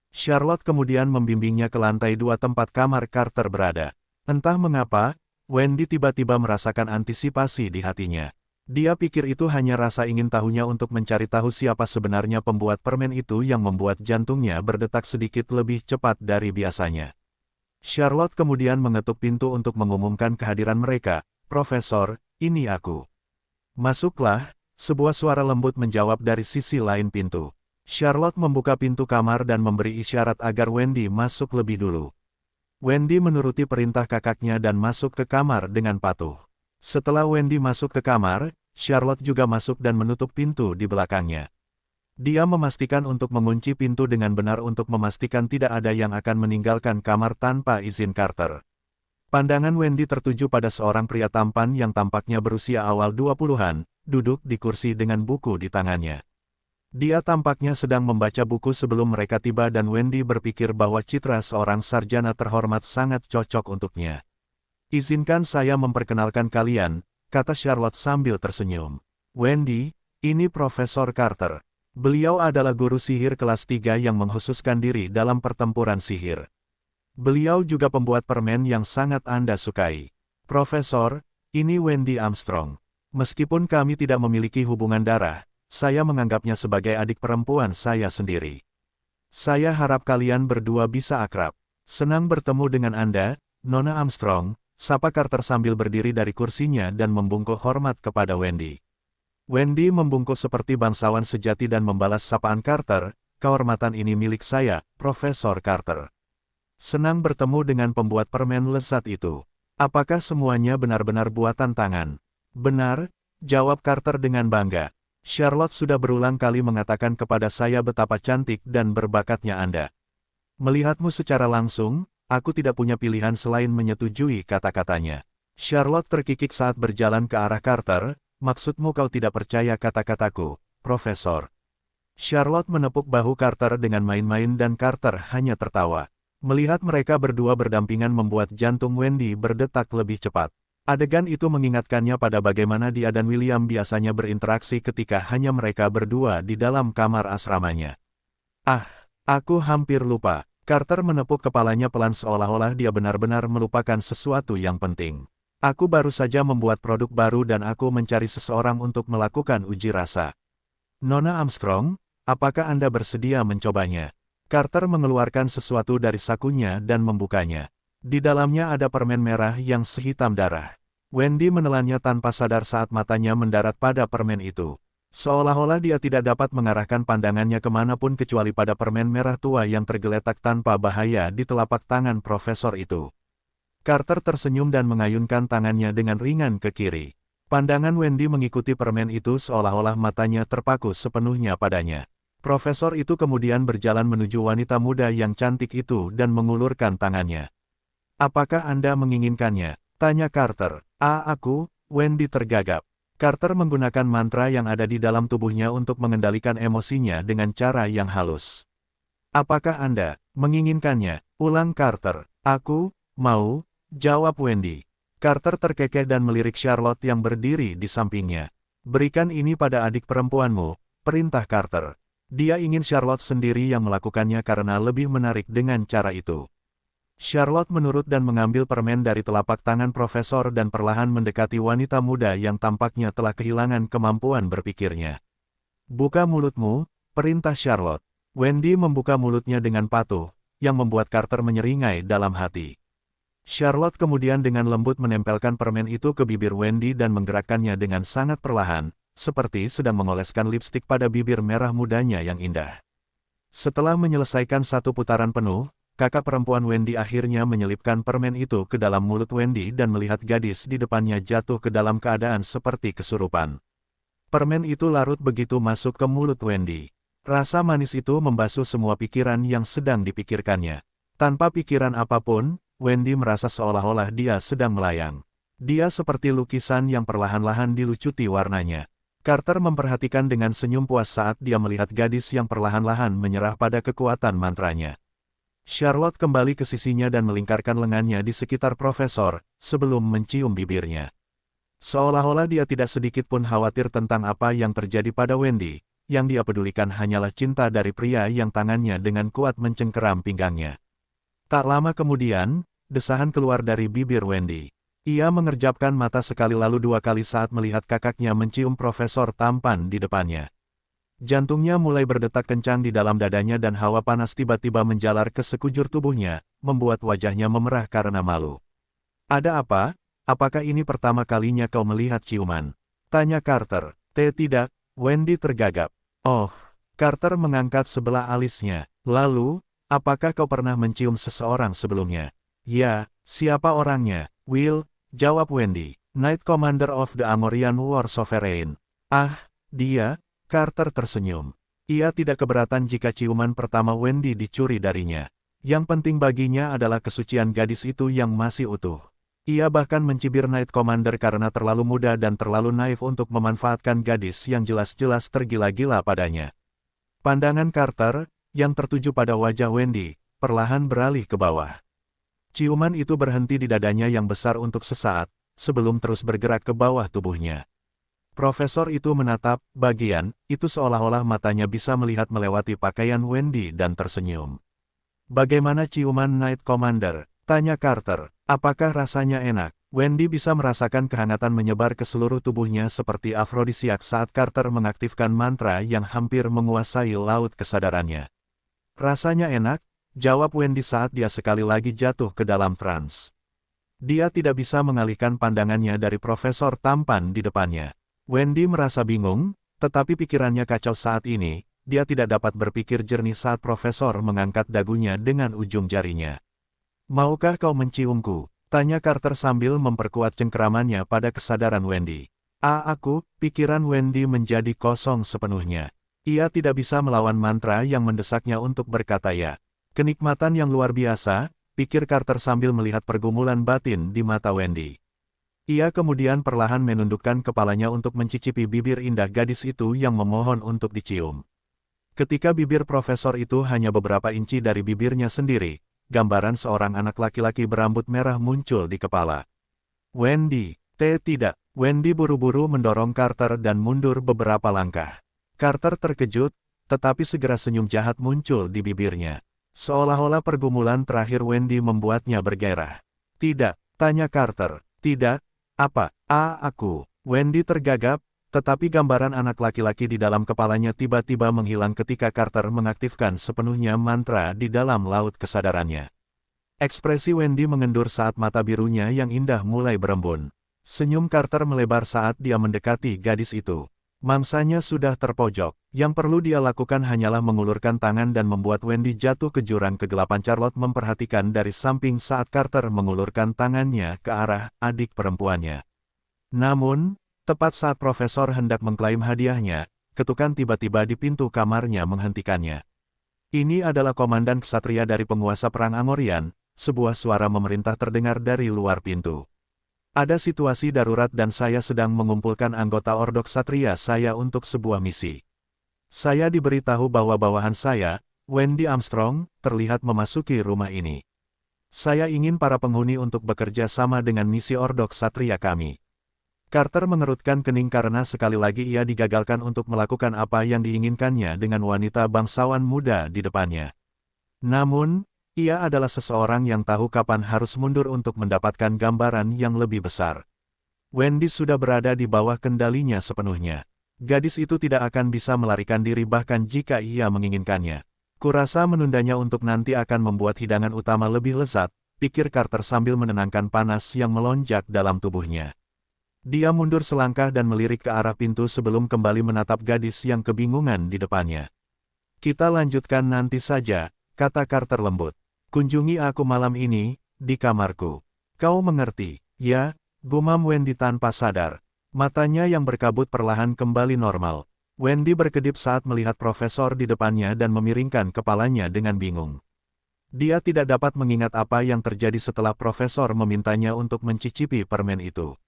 Charlotte kemudian membimbingnya ke lantai 2 tempat kamar Carter berada. Entah mengapa, Wendy tiba-tiba merasakan antisipasi di hatinya. Dia pikir itu hanya rasa ingin tahunya untuk mencari tahu siapa sebenarnya pembuat permen itu yang membuat jantungnya berdetak sedikit lebih cepat dari biasanya. Charlotte kemudian mengetuk pintu untuk mengumumkan kehadiran mereka. Profesor, ini aku. Masuklah, sebuah suara lembut menjawab dari sisi lain pintu. Charlotte membuka pintu kamar dan memberi isyarat agar Wendy masuk lebih dulu. Wendy menuruti perintah kakaknya dan masuk ke kamar dengan patuh. Setelah Wendy masuk ke kamar, Charlotte juga masuk dan menutup pintu di belakangnya. Dia memastikan untuk mengunci pintu dengan benar untuk memastikan tidak ada yang akan meninggalkan kamar tanpa izin Carter. Pandangan Wendy tertuju pada seorang pria tampan yang tampaknya berusia awal 20-an, duduk di kursi dengan buku di tangannya. Dia tampaknya sedang membaca buku sebelum mereka tiba dan Wendy berpikir bahwa citra seorang sarjana terhormat sangat cocok untuknya. Izinkan saya memperkenalkan kalian, kata Charlotte sambil tersenyum. Wendy, ini Profesor Carter. Beliau adalah guru sihir kelas 3 yang mengkhususkan diri dalam pertempuran sihir. Beliau juga pembuat permen yang sangat Anda sukai. Profesor, ini Wendy Armstrong. Meskipun kami tidak memiliki hubungan darah, saya menganggapnya sebagai adik perempuan saya sendiri. Saya harap kalian berdua bisa akrab. Senang bertemu dengan Anda, Nona Armstrong, sapa Carter sambil berdiri dari kursinya dan membungkuk hormat kepada Wendy. Wendy membungkuk seperti bangsawan sejati dan membalas sapaan Carter, kehormatan ini milik saya, Profesor Carter. Senang bertemu dengan pembuat permen lezat itu. Apakah semuanya benar-benar buatan tangan? Benar, jawab Carter dengan bangga. Charlotte sudah berulang kali mengatakan kepada saya betapa cantik dan berbakatnya Anda. Melihatmu secara langsung, aku tidak punya pilihan selain menyetujui kata-katanya. Charlotte terkikik saat berjalan ke arah Carter, maksudmu kau tidak percaya kata-kataku, Profesor? Charlotte menepuk bahu Carter dengan main-main dan Carter hanya tertawa. Melihat mereka berdua berdampingan membuat jantung Wendy berdetak lebih cepat. Adegan itu mengingatkannya pada bagaimana dia dan William biasanya berinteraksi ketika hanya mereka berdua di dalam kamar asramanya. Ah, aku hampir lupa. Carter menepuk kepalanya pelan seolah-olah dia benar-benar melupakan sesuatu yang penting. Aku baru saja membuat produk baru dan aku mencari seseorang untuk melakukan uji rasa. Nona Armstrong, apakah Anda bersedia mencobanya? Carter mengeluarkan sesuatu dari sakunya dan membukanya. Di dalamnya ada permen merah yang sehitam darah. Wendy menelannya tanpa sadar saat matanya mendarat pada permen itu. Seolah-olah dia tidak dapat mengarahkan pandangannya kemanapun kecuali pada permen merah tua yang tergeletak tanpa bahaya di telapak tangan profesor itu. Carter tersenyum dan mengayunkan tangannya dengan ringan ke kiri. Pandangan Wendy mengikuti permen itu seolah-olah matanya terpaku sepenuhnya padanya. Profesor itu kemudian berjalan menuju wanita muda yang cantik itu dan mengulurkan tangannya. Apakah Anda menginginkannya? Tanya Carter. Aku, Wendy tergagap. Carter menggunakan mantra yang ada di dalam tubuhnya untuk mengendalikan emosinya dengan cara yang halus. Apakah Anda menginginkannya? Ulang Carter. Aku mau, jawab Wendy. Carter terkekeh dan melirik Charlotte yang berdiri di sampingnya. Berikan ini pada adik perempuanmu, perintah Carter. Dia ingin Charlotte sendiri yang melakukannya karena lebih menarik dengan cara itu. Charlotte menurut dan mengambil permen dari telapak tangan profesor dan perlahan mendekati wanita muda yang tampaknya telah kehilangan kemampuan berpikirnya. Buka mulutmu, perintah Charlotte. Wendy membuka mulutnya dengan patuh, yang membuat Carter menyeringai dalam hati. Charlotte kemudian dengan lembut menempelkan permen itu ke bibir Wendy dan menggerakkannya dengan sangat perlahan, seperti sedang mengoleskan lipstik pada bibir merah mudanya yang indah. Setelah menyelesaikan satu putaran penuh, kakak perempuan Wendy akhirnya menyelipkan permen itu ke dalam mulut Wendy dan melihat gadis di depannya jatuh ke dalam keadaan seperti kesurupan. Permen itu larut begitu masuk ke mulut Wendy. Rasa manis itu membasuh semua pikiran yang sedang dipikirkannya. Tanpa pikiran apapun, Wendy merasa seolah-olah dia sedang melayang. Dia seperti lukisan yang perlahan-lahan dilucuti warnanya. Carter memperhatikan dengan senyum puas saat dia melihat gadis yang perlahan-lahan menyerah pada kekuatan mantranya. Charlotte kembali ke sisinya dan melingkarkan lengannya di sekitar profesor, sebelum mencium bibirnya. Seolah-olah dia tidak sedikit pun khawatir tentang apa yang terjadi pada Wendy, yang dia pedulikan hanyalah cinta dari pria yang tangannya dengan kuat mencengkeram pinggangnya. Tak lama kemudian, desahan keluar dari bibir Wendy. Ia mengerjapkan mata sekali lalu dua kali saat melihat kakaknya mencium profesor tampan di depannya. Jantungnya mulai berdetak kencang di dalam dadanya dan hawa panas tiba-tiba menjalar ke sekujur tubuhnya, membuat wajahnya memerah karena malu. Ada apa? Apakah ini pertama kalinya kau melihat ciuman? Tanya Carter. Tidak, Wendy tergagap. Oh, Carter mengangkat sebelah alisnya. Lalu, apakah kau pernah mencium seseorang sebelumnya? Ya, siapa orangnya? Will, jawab Wendy. Knight Commander of the Amorian War Sovereign. Dia, Carter tersenyum. Ia tidak keberatan jika ciuman pertama Wendy dicuri darinya. Yang penting baginya adalah kesucian gadis itu yang masih utuh. Ia bahkan mencibir Knight Commander karena terlalu muda dan terlalu naif untuk memanfaatkan gadis yang jelas-jelas tergila-gila padanya. Pandangan Carter, yang tertuju pada wajah Wendy, perlahan beralih ke bawah. Ciuman itu berhenti di dadanya yang besar untuk sesaat, sebelum terus bergerak ke bawah tubuhnya. Profesor itu menatap bagian itu seolah-olah matanya bisa melihat melewati pakaian Wendy dan tersenyum. Bagaimana ciuman Knight Commander? Tanya Carter. Apakah rasanya enak? Wendy bisa merasakan kehangatan menyebar ke seluruh tubuhnya seperti afrodisiak saat Carter mengaktifkan mantra yang hampir menguasai laut kesadarannya. Rasanya enak, jawab Wendy saat dia sekali lagi jatuh ke dalam trans. Dia tidak bisa mengalihkan pandangannya dari profesor tampan di depannya. Wendy merasa bingung, tetapi pikirannya kacau saat ini. Dia tidak dapat berpikir jernih saat profesor mengangkat dagunya dengan ujung jarinya. Maukah kau menciumku? Tanya Carter sambil memperkuat cengkeramannya pada kesadaran Wendy. Pikiran Wendy menjadi kosong sepenuhnya. Ia tidak bisa melawan mantra yang mendesaknya untuk berkata ya. Kenikmatan yang luar biasa, pikir Carter sambil melihat pergumulan batin di mata Wendy. Ia kemudian perlahan menundukkan kepalanya untuk mencicipi bibir indah gadis itu yang memohon untuk dicium. Ketika bibir profesor itu hanya beberapa inci dari bibirnya sendiri, gambaran seorang anak laki-laki berambut merah muncul di kepala. Wendy, tidak. Wendy buru-buru mendorong Carter dan mundur beberapa langkah. Carter terkejut, tetapi segera senyum jahat muncul di bibirnya. Seolah-olah pergumulan terakhir Wendy membuatnya bergairah. Tidak, tanya Carter. Tidak, apa? Aku. Wendy tergagap, tetapi gambaran anak laki-laki di dalam kepalanya tiba-tiba menghilang ketika Carter mengaktifkan sepenuhnya mantra di dalam laut kesadarannya. Ekspresi Wendy mengendur saat mata birunya yang indah mulai berembun. Senyum Carter melebar saat dia mendekati gadis itu. Mangsanya sudah terpojok. Yang perlu dia lakukan hanyalah mengulurkan tangan dan membuat Wendy jatuh ke jurang kegelapan. Charlotte memperhatikan dari samping saat Carter mengulurkan tangannya ke arah adik perempuannya. Namun, tepat saat profesor hendak mengklaim hadiahnya, ketukan tiba-tiba di pintu kamarnya menghentikannya. Ini adalah komandan ksatria dari penguasa perang Amorian, sebuah suara memerintah terdengar dari luar pintu. Ada situasi darurat dan saya sedang mengumpulkan anggota Ordo Ksatria saya untuk sebuah misi. Saya diberitahu bahwa bawahan saya, Wendy Armstrong, terlihat memasuki rumah ini. Saya ingin para penghuni untuk bekerja sama dengan misi Ordo Ksatria kami. Carter mengerutkan kening karena sekali lagi ia digagalkan untuk melakukan apa yang diinginkannya dengan wanita bangsawan muda di depannya. Namun, ia adalah seseorang yang tahu kapan harus mundur untuk mendapatkan gambaran yang lebih besar. Wendy sudah berada di bawah kendalinya sepenuhnya. Gadis itu tidak akan bisa melarikan diri bahkan jika ia menginginkannya. Kurasa menundanya untuk nanti akan membuat hidangan utama lebih lezat, pikir Carter sambil menenangkan panas yang melonjak dalam tubuhnya. Dia mundur selangkah dan melirik ke arah pintu sebelum kembali menatap gadis yang kebingungan di depannya. Kita lanjutkan nanti saja, kata Carter lembut. Kunjungi aku malam ini, di kamarku. Kau mengerti, ya? Gumam Wendy tanpa sadar. Matanya yang berkabut perlahan kembali normal. Wendy berkedip saat melihat profesor di depannya dan memiringkan kepalanya dengan bingung. Dia tidak dapat mengingat apa yang terjadi setelah profesor memintanya untuk mencicipi permen itu.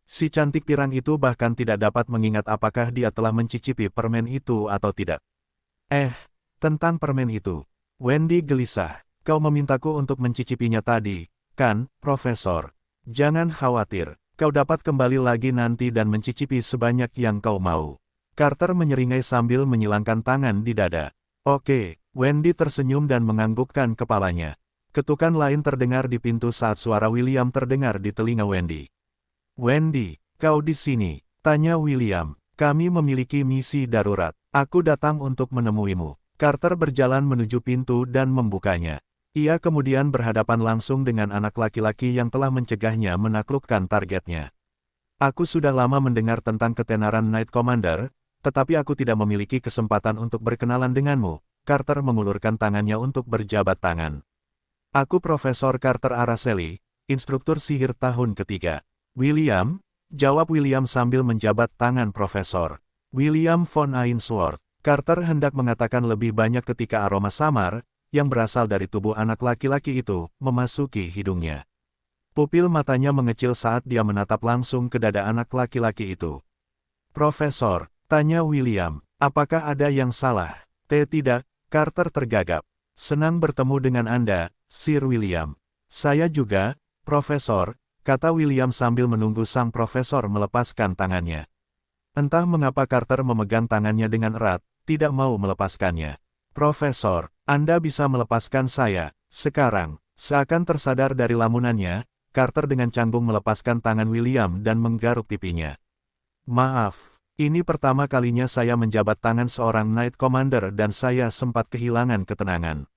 Si cantik pirang itu bahkan tidak dapat mengingat apakah dia telah mencicipi permen itu atau tidak. Tentang permen itu. Wendy gelisah. Kau memintaku untuk mencicipinya tadi, kan, Profesor? Jangan khawatir, kau dapat kembali lagi nanti dan mencicipi sebanyak yang kau mau. Carter menyeringai sambil menyilangkan tangan di dada. Oke, Wendy tersenyum dan menganggukkan kepalanya. Ketukan lain terdengar di pintu saat suara William terdengar di telinga Wendy. Wendy, kau di sini? Tanya William. Kami memiliki misi darurat. Aku datang untuk menemuimu. Carter berjalan menuju pintu dan membukanya. Ia kemudian berhadapan langsung dengan anak laki-laki yang telah mencegahnya menaklukkan targetnya. Aku sudah lama mendengar tentang ketenaran Knight Commander, tetapi aku tidak memiliki kesempatan untuk berkenalan denganmu. Carter mengulurkan tangannya untuk berjabat tangan. Aku Profesor Carter Araceli, instruktur sihir tahun ketiga. William, jawab William sambil menjabat tangan Profesor. William von Ainsworth. Carter hendak mengatakan lebih banyak ketika aroma samar, yang berasal dari tubuh anak laki-laki itu, memasuki hidungnya. Pupil matanya mengecil saat dia menatap langsung ke dada anak laki-laki itu. Profesor, tanya William, apakah ada yang salah? Tidak, Carter tergagap. Senang bertemu dengan Anda, Sir William. Saya juga, Profesor, kata William sambil menunggu sang profesor melepaskan tangannya. Entah mengapa Carter memegang tangannya dengan erat, tidak mau melepaskannya. Profesor, Anda bisa melepaskan saya, sekarang. Seakan tersadar dari lamunannya, Carter dengan canggung melepaskan tangan William dan menggaruk pipinya. Maaf, ini pertama kalinya saya menjabat tangan seorang Knight Commander dan saya sempat kehilangan ketenangan.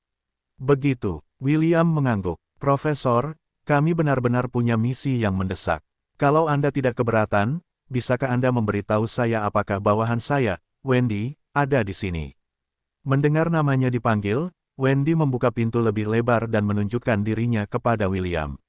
Begitu, William mengangguk. Profesor, kami benar-benar punya misi yang mendesak. Kalau Anda tidak keberatan, bisakah Anda memberitahu saya apakah bawahan saya, Wendy, ada di sini? Mendengar namanya dipanggil, Wendy membuka pintu lebih lebar dan menunjukkan dirinya kepada William.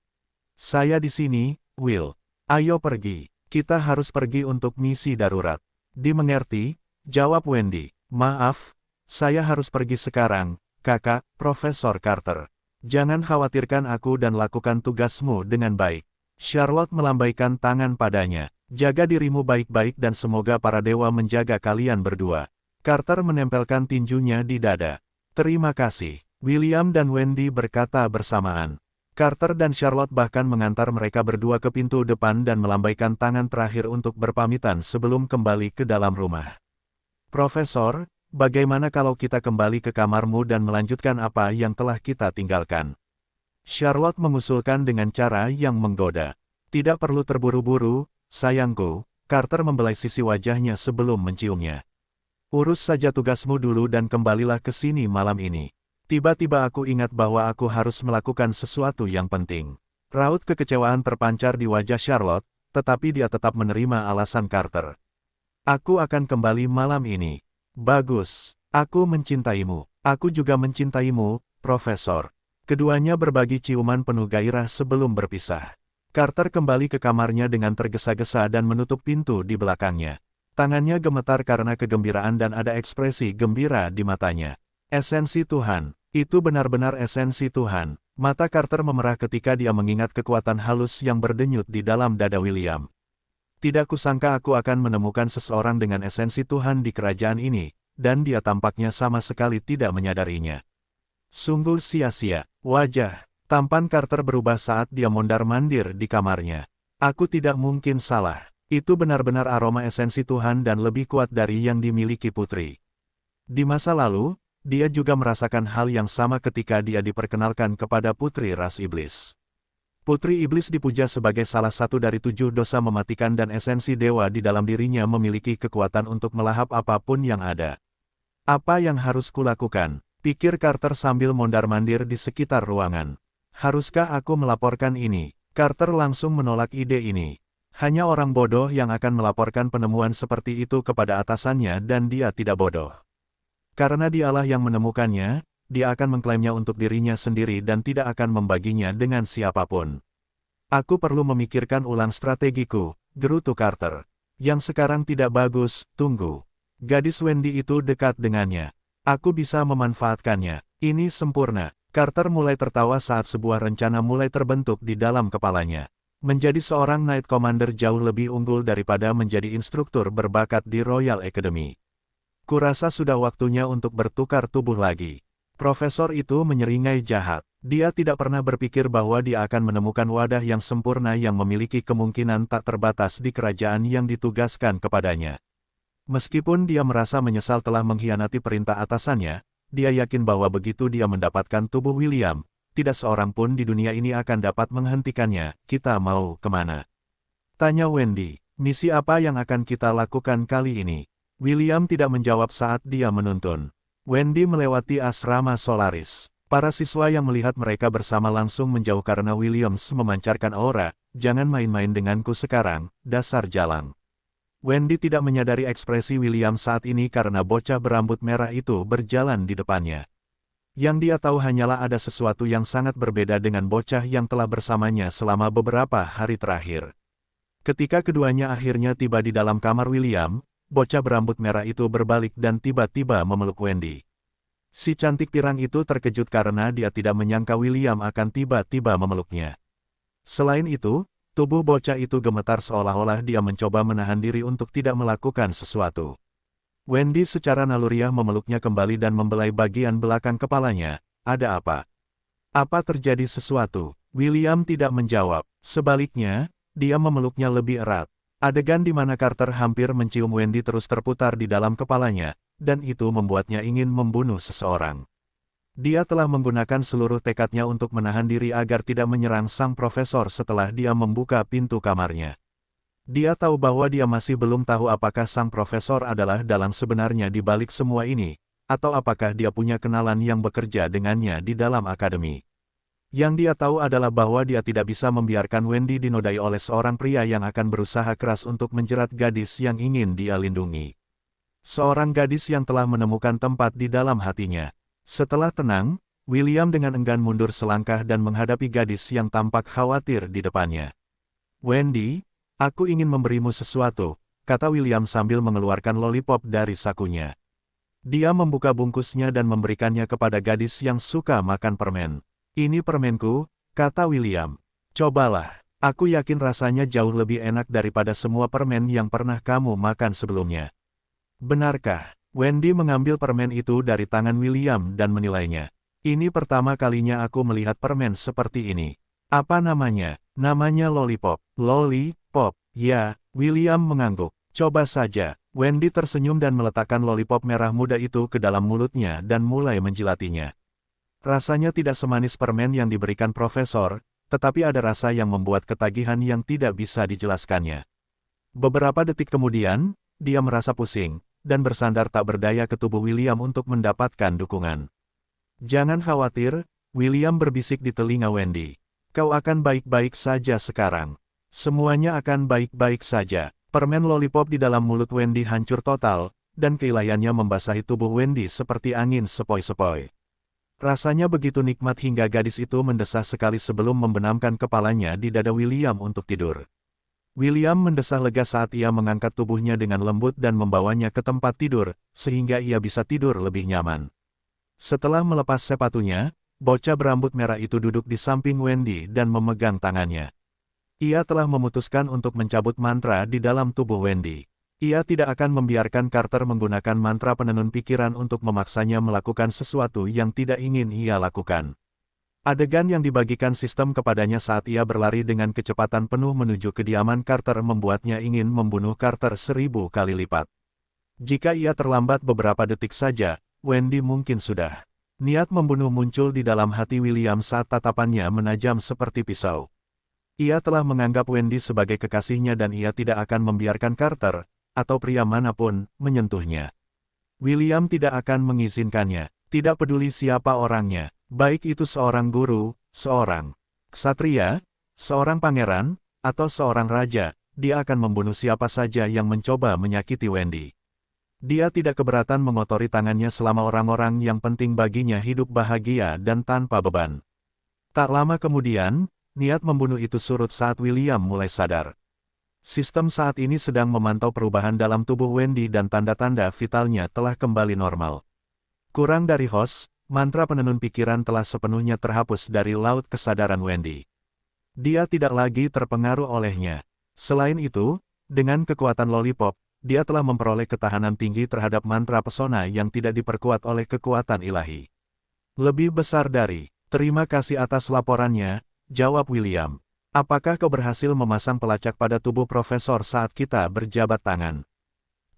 Saya di sini, Will. Ayo pergi. Kita harus pergi untuk misi darurat. Dimengerti? Jawab Wendy. Maaf, saya harus pergi sekarang, Kakak, Profesor Carter. Jangan khawatirkan aku dan lakukan tugasmu dengan baik. Charlotte melambaikan tangan padanya. Jaga dirimu baik-baik dan semoga para dewa menjaga kalian berdua. Carter menempelkan tinjunya di dada. Terima kasih. William dan Wendy berkata bersamaan. Carter dan Charlotte bahkan mengantar mereka berdua ke pintu depan dan melambaikan tangan terakhir untuk berpamitan sebelum kembali ke dalam rumah. Profesor, bagaimana kalau kita kembali ke kamarmu dan melanjutkan apa yang telah kita tinggalkan? Charlotte mengusulkan dengan cara yang menggoda. Tidak perlu terburu-buru, sayangku. Carter membelai sisi wajahnya sebelum menciumnya. Urus saja tugasmu dulu dan kembalilah ke sini malam ini. Tiba-tiba aku ingat bahwa aku harus melakukan sesuatu yang penting. Raut kekecewaan terpancar di wajah Charlotte, tetapi dia tetap menerima alasan Carter. Aku akan kembali malam ini. Bagus. Aku mencintaimu. Aku juga mencintaimu, Profesor. Keduanya berbagi ciuman penuh gairah sebelum berpisah. Carter kembali ke kamarnya dengan tergesa-gesa dan menutup pintu di belakangnya. Tangannya gemetar karena kegembiraan dan ada ekspresi gembira di matanya. Esensi Tuhan. Itu benar-benar esensi Tuhan. Mata Carter memerah ketika dia mengingat kekuatan halus yang berdenyut di dalam dada William. Tidak kusangka aku akan menemukan seseorang dengan esensi Tuhan di kerajaan ini, dan dia tampaknya sama sekali tidak menyadarinya. Sungguh sia-sia. Wajah tampan Carter berubah saat dia mondar-mandir di kamarnya. Aku tidak mungkin salah. Itu benar-benar aroma esensi Tuhan dan lebih kuat dari yang dimiliki putri. Di masa lalu, dia juga merasakan hal yang sama ketika dia diperkenalkan kepada putri ras iblis. Putri iblis dipuja sebagai salah satu dari 7 dosa mematikan dan esensi dewa di dalam dirinya memiliki kekuatan untuk melahap apapun yang ada. Apa yang harus kulakukan? Pikir Carter sambil mondar-mandir di sekitar ruangan. Haruskah aku melaporkan ini? Carter langsung menolak ide ini. Hanya orang bodoh yang akan melaporkan penemuan seperti itu kepada atasannya dan dia tidak bodoh. Karena dialah yang menemukannya, dia akan mengklaimnya untuk dirinya sendiri dan tidak akan membaginya dengan siapapun. Aku perlu memikirkan ulang strategiku, gerutu Carter. Yang sekarang tidak bagus, tunggu. Gadis Wendy itu dekat dengannya. Aku bisa memanfaatkannya. Ini sempurna. Carter mulai tertawa saat sebuah rencana mulai terbentuk di dalam kepalanya. Menjadi seorang Knight Commander jauh lebih unggul daripada menjadi instruktur berbakat di Royal Academy. Kurasa sudah waktunya untuk bertukar tubuh lagi. Profesor itu menyeringai jahat. Dia tidak pernah berpikir bahwa dia akan menemukan wadah yang sempurna yang memiliki kemungkinan tak terbatas di kerajaan yang ditugaskan kepadanya. Meskipun dia merasa menyesal telah mengkhianati perintah atasannya, dia yakin bahwa begitu dia mendapatkan tubuh William, tidak seorang pun di dunia ini akan dapat menghentikannya. Kita mau kemana? Tanya Wendy. Misi apa yang akan kita lakukan kali ini? William tidak menjawab saat dia menuntun. Wendy melewati asrama Solaris. Para siswa yang melihat mereka bersama langsung menjauh karena Williams memancarkan aura. Jangan main-main denganku sekarang, dasar jalang. Wendy tidak menyadari ekspresi William saat ini karena bocah berambut merah itu berjalan di depannya. Yang dia tahu hanyalah ada sesuatu yang sangat berbeda dengan bocah yang telah bersamanya selama beberapa hari terakhir. Ketika keduanya akhirnya tiba di dalam kamar William, bocah berambut merah itu berbalik dan tiba-tiba memeluk Wendy. Si cantik pirang itu terkejut karena dia tidak menyangka William akan tiba-tiba memeluknya. Selain itu, tubuh bocah itu gemetar seolah-olah dia mencoba menahan diri untuk tidak melakukan sesuatu. Wendy secara naluriah memeluknya kembali dan membelai bagian belakang kepalanya. Ada apa? Apa terjadi sesuatu? William tidak menjawab. Sebaliknya, dia memeluknya lebih erat. Adegan di mana Carter hampir mencium Wendy terus terputar di dalam kepalanya, dan itu membuatnya ingin membunuh seseorang. Dia telah menggunakan seluruh tekadnya untuk menahan diri agar tidak menyerang sang profesor setelah dia membuka pintu kamarnya. Dia tahu bahwa dia masih belum tahu apakah sang profesor adalah dalang sebenarnya di balik semua ini, atau apakah dia punya kenalan yang bekerja dengannya di dalam akademi. Yang dia tahu adalah bahwa dia tidak bisa membiarkan Wendy dinodai oleh seorang pria yang akan berusaha keras untuk menjerat gadis yang ingin dia lindungi. Seorang gadis yang telah menemukan tempat di dalam hatinya. Setelah tenang, William dengan enggan mundur selangkah dan menghadapi gadis yang tampak khawatir di depannya. Wendy, aku ingin memberimu sesuatu, kata William sambil mengeluarkan lollipop dari sakunya. Dia membuka bungkusnya dan memberikannya kepada gadis yang suka makan permen. Ini permenku, kata William. Cobalah. Aku yakin rasanya jauh lebih enak daripada semua permen yang pernah kamu makan sebelumnya. Benarkah? Wendy mengambil permen itu dari tangan William dan menilainya. Ini pertama kalinya aku melihat permen seperti ini. Apa namanya? Namanya lollipop. Lollipop. Ya, William mengangguk. Coba saja. Wendy tersenyum dan meletakkan lollipop merah muda itu ke dalam mulutnya dan mulai menjilatinya. Rasanya tidak semanis permen yang diberikan profesor, tetapi ada rasa yang membuat ketagihan yang tidak bisa dijelaskannya. Beberapa detik kemudian, dia merasa pusing, dan bersandar tak berdaya ke tubuh William untuk mendapatkan dukungan. Jangan khawatir, William berbisik di telinga Wendy. Kau akan baik-baik saja sekarang. Semuanya akan baik-baik saja. Permen lollipop di dalam mulut Wendy hancur total, dan keilahiannya membasahi tubuh Wendy seperti angin sepoi-sepoi. Rasanya begitu nikmat hingga gadis itu mendesah sekali sebelum membenamkan kepalanya di dada William untuk tidur. William mendesah lega saat ia mengangkat tubuhnya dengan lembut dan membawanya ke tempat tidur, sehingga ia bisa tidur lebih nyaman. Setelah melepas sepatunya, bocah berambut merah itu duduk di samping Wendy dan memegang tangannya. Ia telah memutuskan untuk mencabut mantra di dalam tubuh Wendy. Ia tidak akan membiarkan Carter menggunakan mantra penenun pikiran untuk memaksanya melakukan sesuatu yang tidak ingin ia lakukan. Adegan yang dibagikan sistem kepadanya saat ia berlari dengan kecepatan penuh menuju kediaman Carter membuatnya ingin membunuh Carter 1000 kali lipat. Jika ia terlambat beberapa detik saja, Wendy mungkin sudah. Niat membunuh muncul di dalam hati William saat tatapannya menajam seperti pisau. Ia telah menganggap Wendy sebagai kekasihnya dan ia tidak akan membiarkan Carter, atau pria manapun, menyentuhnya. William tidak akan mengizinkannya, tidak peduli siapa orangnya, baik itu seorang guru, seorang ksatria, seorang pangeran, atau seorang raja, dia akan membunuh siapa saja yang mencoba menyakiti Wendy. Dia tidak keberatan mengotori tangannya selama orang-orang yang penting baginya hidup bahagia dan tanpa beban. Tak lama kemudian, niat membunuh itu surut saat William mulai sadar. Sistem saat ini sedang memantau perubahan dalam tubuh Wendy dan tanda-tanda vitalnya telah kembali normal. Kurang dari host, mantra penenun pikiran telah sepenuhnya terhapus dari laut kesadaran Wendy. Dia tidak lagi terpengaruh olehnya. Selain itu, dengan kekuatan lollipop, dia telah memperoleh ketahanan tinggi terhadap mantra pesona yang tidak diperkuat oleh kekuatan ilahi. Lebih besar dari, terima kasih atas laporannya, jawab William. Apakah kau berhasil memasang pelacak pada tubuh profesor saat kita berjabat tangan?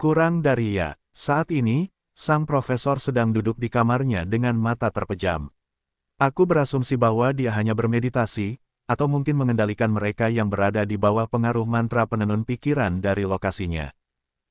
Kurang dari ya. Saat ini, sang profesor sedang duduk di kamarnya dengan mata terpejam. Aku berasumsi bahwa dia hanya bermeditasi, atau mungkin mengendalikan mereka yang berada di bawah pengaruh mantra penenun pikiran dari lokasinya.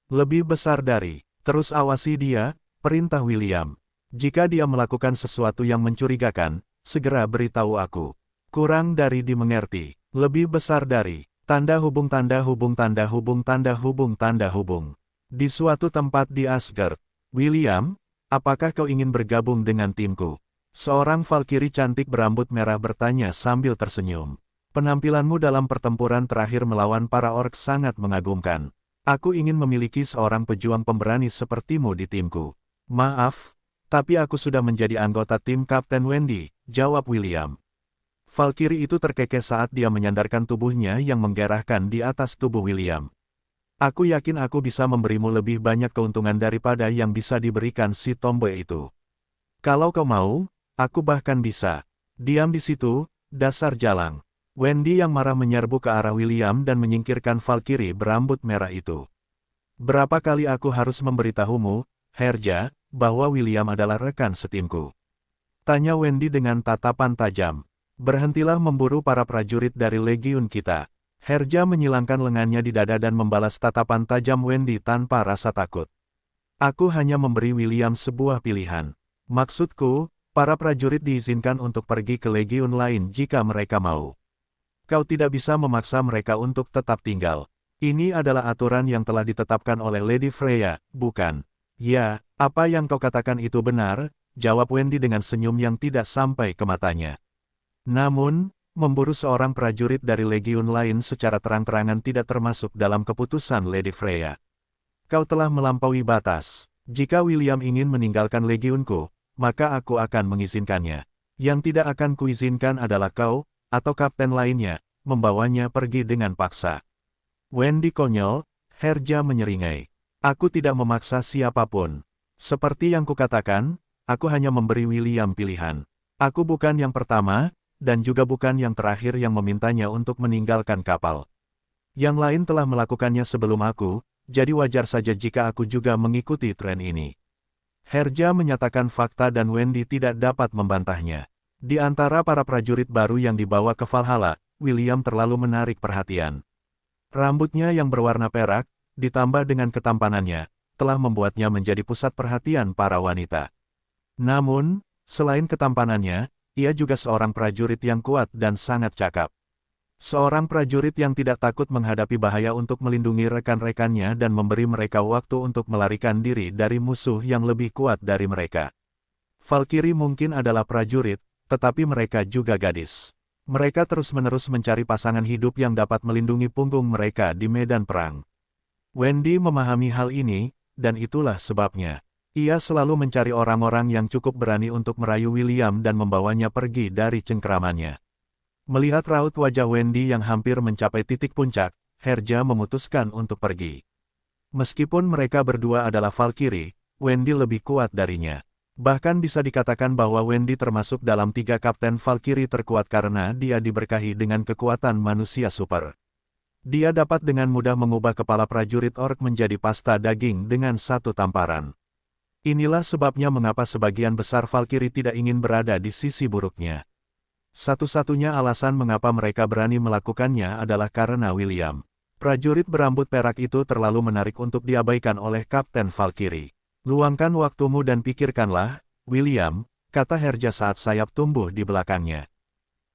Lebih besar dari, terus awasi dia, perintah William. Jika dia melakukan sesuatu yang mencurigakan, segera beritahu aku. Kurang dari dimengerti. Lebih besar dari, tanda hubung tanda hubung tanda hubung tanda hubung tanda hubung. Di suatu tempat di Asgard. William, apakah kau ingin bergabung dengan timku? Seorang Valkyrie cantik berambut merah bertanya sambil tersenyum. Penampilanmu dalam pertempuran terakhir melawan para orc sangat mengagumkan. Aku ingin memiliki seorang pejuang pemberani sepertimu di timku. Maaf, tapi aku sudah menjadi anggota tim Kapten Wendy, jawab William. Valkyrie itu terkekeh saat dia menyandarkan tubuhnya yang menggerahkan di atas tubuh William. Aku yakin aku bisa memberimu lebih banyak keuntungan daripada yang bisa diberikan si tomboy itu. Kalau kau mau, aku bahkan bisa. Diam di situ, dasar jalang. Wendy yang marah menyerbu ke arah William dan menyingkirkan Valkyrie berambut merah itu. Berapa kali aku harus memberitahumu, Herja, bahwa William adalah rekan setimku? Tanya Wendy dengan tatapan tajam. Berhentilah memburu para prajurit dari legiun kita. Herja menyilangkan lengannya di dada dan membalas tatapan tajam Wendy tanpa rasa takut. Aku hanya memberi William sebuah pilihan. Maksudku, para prajurit diizinkan untuk pergi ke legiun lain jika mereka mau. Kau tidak bisa memaksa mereka untuk tetap tinggal. Ini adalah aturan yang telah ditetapkan oleh Lady Freya, bukan? Ya, apa yang kau katakan itu benar, jawab Wendy dengan senyum yang tidak sampai ke matanya. Namun, memburu seorang prajurit dari legiun lain secara terang-terangan tidak termasuk dalam keputusan Lady Freya. Kau telah melampaui batas. Jika William ingin meninggalkan legiunku, maka aku akan mengizinkannya. Yang tidak akan kuizinkan adalah kau, atau kapten lainnya, membawanya pergi dengan paksa. Wendy konyol, Herja menyeringai. Aku tidak memaksa siapapun. Seperti yang kukatakan, aku hanya memberi William pilihan. Aku bukan yang pertama, dan juga bukan yang terakhir yang memintanya untuk meninggalkan kapal. Yang lain telah melakukannya sebelum aku, jadi wajar saja jika aku juga mengikuti tren ini. Herja menyatakan fakta dan Wendy tidak dapat membantahnya. Di antara para prajurit baru yang dibawa ke Valhalla, William terlalu menarik perhatian. Rambutnya yang berwarna perak, ditambah dengan ketampanannya, telah membuatnya menjadi pusat perhatian para wanita. Namun, selain ketampanannya, ia juga seorang prajurit yang kuat dan sangat cakap. Seorang prajurit yang tidak takut menghadapi bahaya untuk melindungi rekan-rekannya dan memberi mereka waktu untuk melarikan diri dari musuh yang lebih kuat dari mereka. Valkyrie mungkin adalah prajurit, tetapi mereka juga gadis. Mereka terus-menerus mencari pasangan hidup yang dapat melindungi punggung mereka di medan perang. Wendy memahami hal ini, dan itulah sebabnya. Ia selalu mencari orang-orang yang cukup berani untuk merayu William dan membawanya pergi dari cengkeramannya. Melihat raut wajah Wendy yang hampir mencapai titik puncak, Herja memutuskan untuk pergi. Meskipun mereka berdua adalah Valkyrie, Wendy lebih kuat darinya. Bahkan bisa dikatakan bahwa Wendy termasuk dalam 3 kapten Valkyrie terkuat karena dia diberkahi dengan kekuatan manusia super. Dia dapat dengan mudah mengubah kepala prajurit orc menjadi pasta daging dengan satu tamparan. Inilah sebabnya mengapa sebagian besar Valkyrie tidak ingin berada di sisi buruknya. Satu-satunya alasan mengapa mereka berani melakukannya adalah karena William. Prajurit berambut perak itu terlalu menarik untuk diabaikan oleh Kapten Valkyrie. Luangkan waktumu dan pikirkanlah, William, kata Herja saat sayap tumbuh di belakangnya.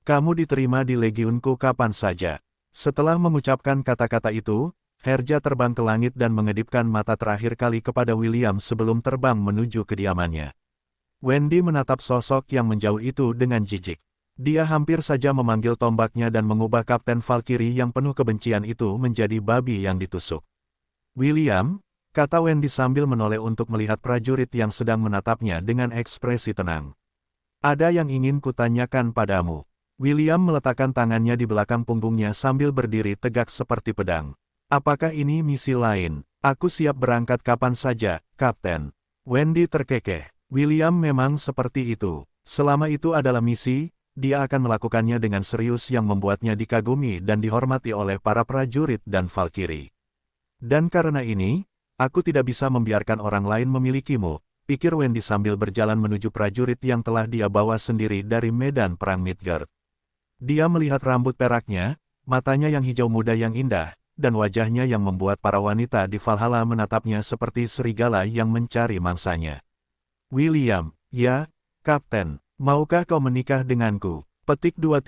Kamu diterima di legiunku kapan saja. Setelah mengucapkan kata-kata itu, Herja terbang ke langit dan mengedipkan mata terakhir kali kepada William sebelum terbang menuju kediamannya. Wendy menatap sosok yang menjauh itu dengan jijik. Dia hampir saja memanggil tombaknya dan mengubah Kapten Valkyrie yang penuh kebencian itu menjadi babi yang ditusuk. William, kata Wendy sambil menoleh untuk melihat prajurit yang sedang menatapnya dengan ekspresi tenang. Ada yang ingin kutanyakan padamu. William meletakkan tangannya di belakang punggungnya sambil berdiri tegak seperti pedang. Apakah ini misi lain? Aku siap berangkat kapan saja, Kapten. Wendy terkekeh. William memang seperti itu. Selama itu adalah misi, dia akan melakukannya dengan serius yang membuatnya dikagumi dan dihormati oleh para prajurit dan Valkyrie. Dan karena ini, aku tidak bisa membiarkan orang lain memilikimu, pikir Wendy sambil berjalan menuju prajurit yang telah dia bawa sendiri dari medan perang Midgard. Dia melihat rambut peraknya, matanya yang hijau muda yang indah, dan wajahnya yang membuat para wanita di Valhalla menatapnya seperti serigala yang mencari mangsanya. William, ya, Kapten, maukah kau menikah denganku? Petik 2.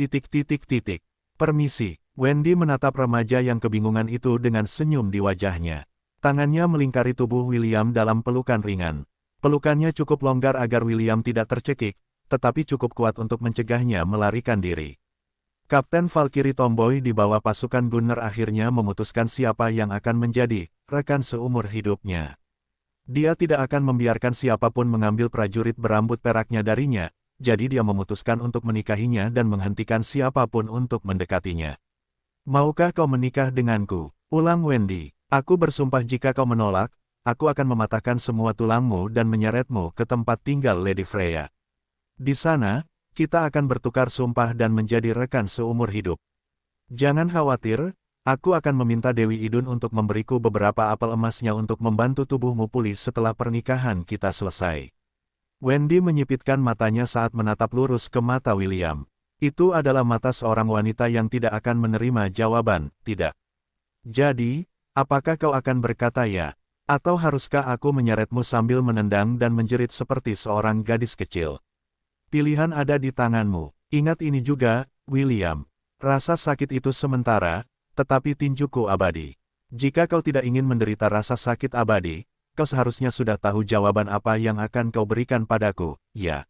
Permisi, Wendy menatap remaja yang kebingungan itu dengan senyum di wajahnya. Tangannya melingkari tubuh William dalam pelukan ringan. Pelukannya cukup longgar agar William tidak tercekik, tetapi cukup kuat untuk mencegahnya melarikan diri. Kapten Valkyrie Tomboy di bawah pasukan Gunner akhirnya memutuskan siapa yang akan menjadi rekan seumur hidupnya. Dia tidak akan membiarkan siapapun mengambil prajurit berambut peraknya darinya, jadi dia memutuskan untuk menikahinya dan menghentikan siapapun untuk mendekatinya. Maukah kau menikah denganku? Ulang Wendy. Aku bersumpah jika kau menolak, aku akan mematahkan semua tulangmu dan menyeretmu ke tempat tinggal Lady Freya. Di sana, kita akan bertukar sumpah dan menjadi rekan seumur hidup. Jangan khawatir, aku akan meminta Dewi Idun untuk memberiku beberapa apel emasnya untuk membantu tubuhmu pulih setelah pernikahan kita selesai. Wendy menyipitkan matanya saat menatap lurus ke mata William. Itu adalah mata seorang wanita yang tidak akan menerima jawaban, tidak. Jadi, apakah kau akan berkata ya? Atau haruskah aku menyeretmu sambil menendang dan menjerit seperti seorang gadis kecil? Pilihan ada di tanganmu. Ingat ini juga, William. Rasa sakit itu sementara, tetapi tinjuku abadi. Jika kau tidak ingin menderita rasa sakit abadi, kau seharusnya sudah tahu jawaban apa yang akan kau berikan padaku, ya.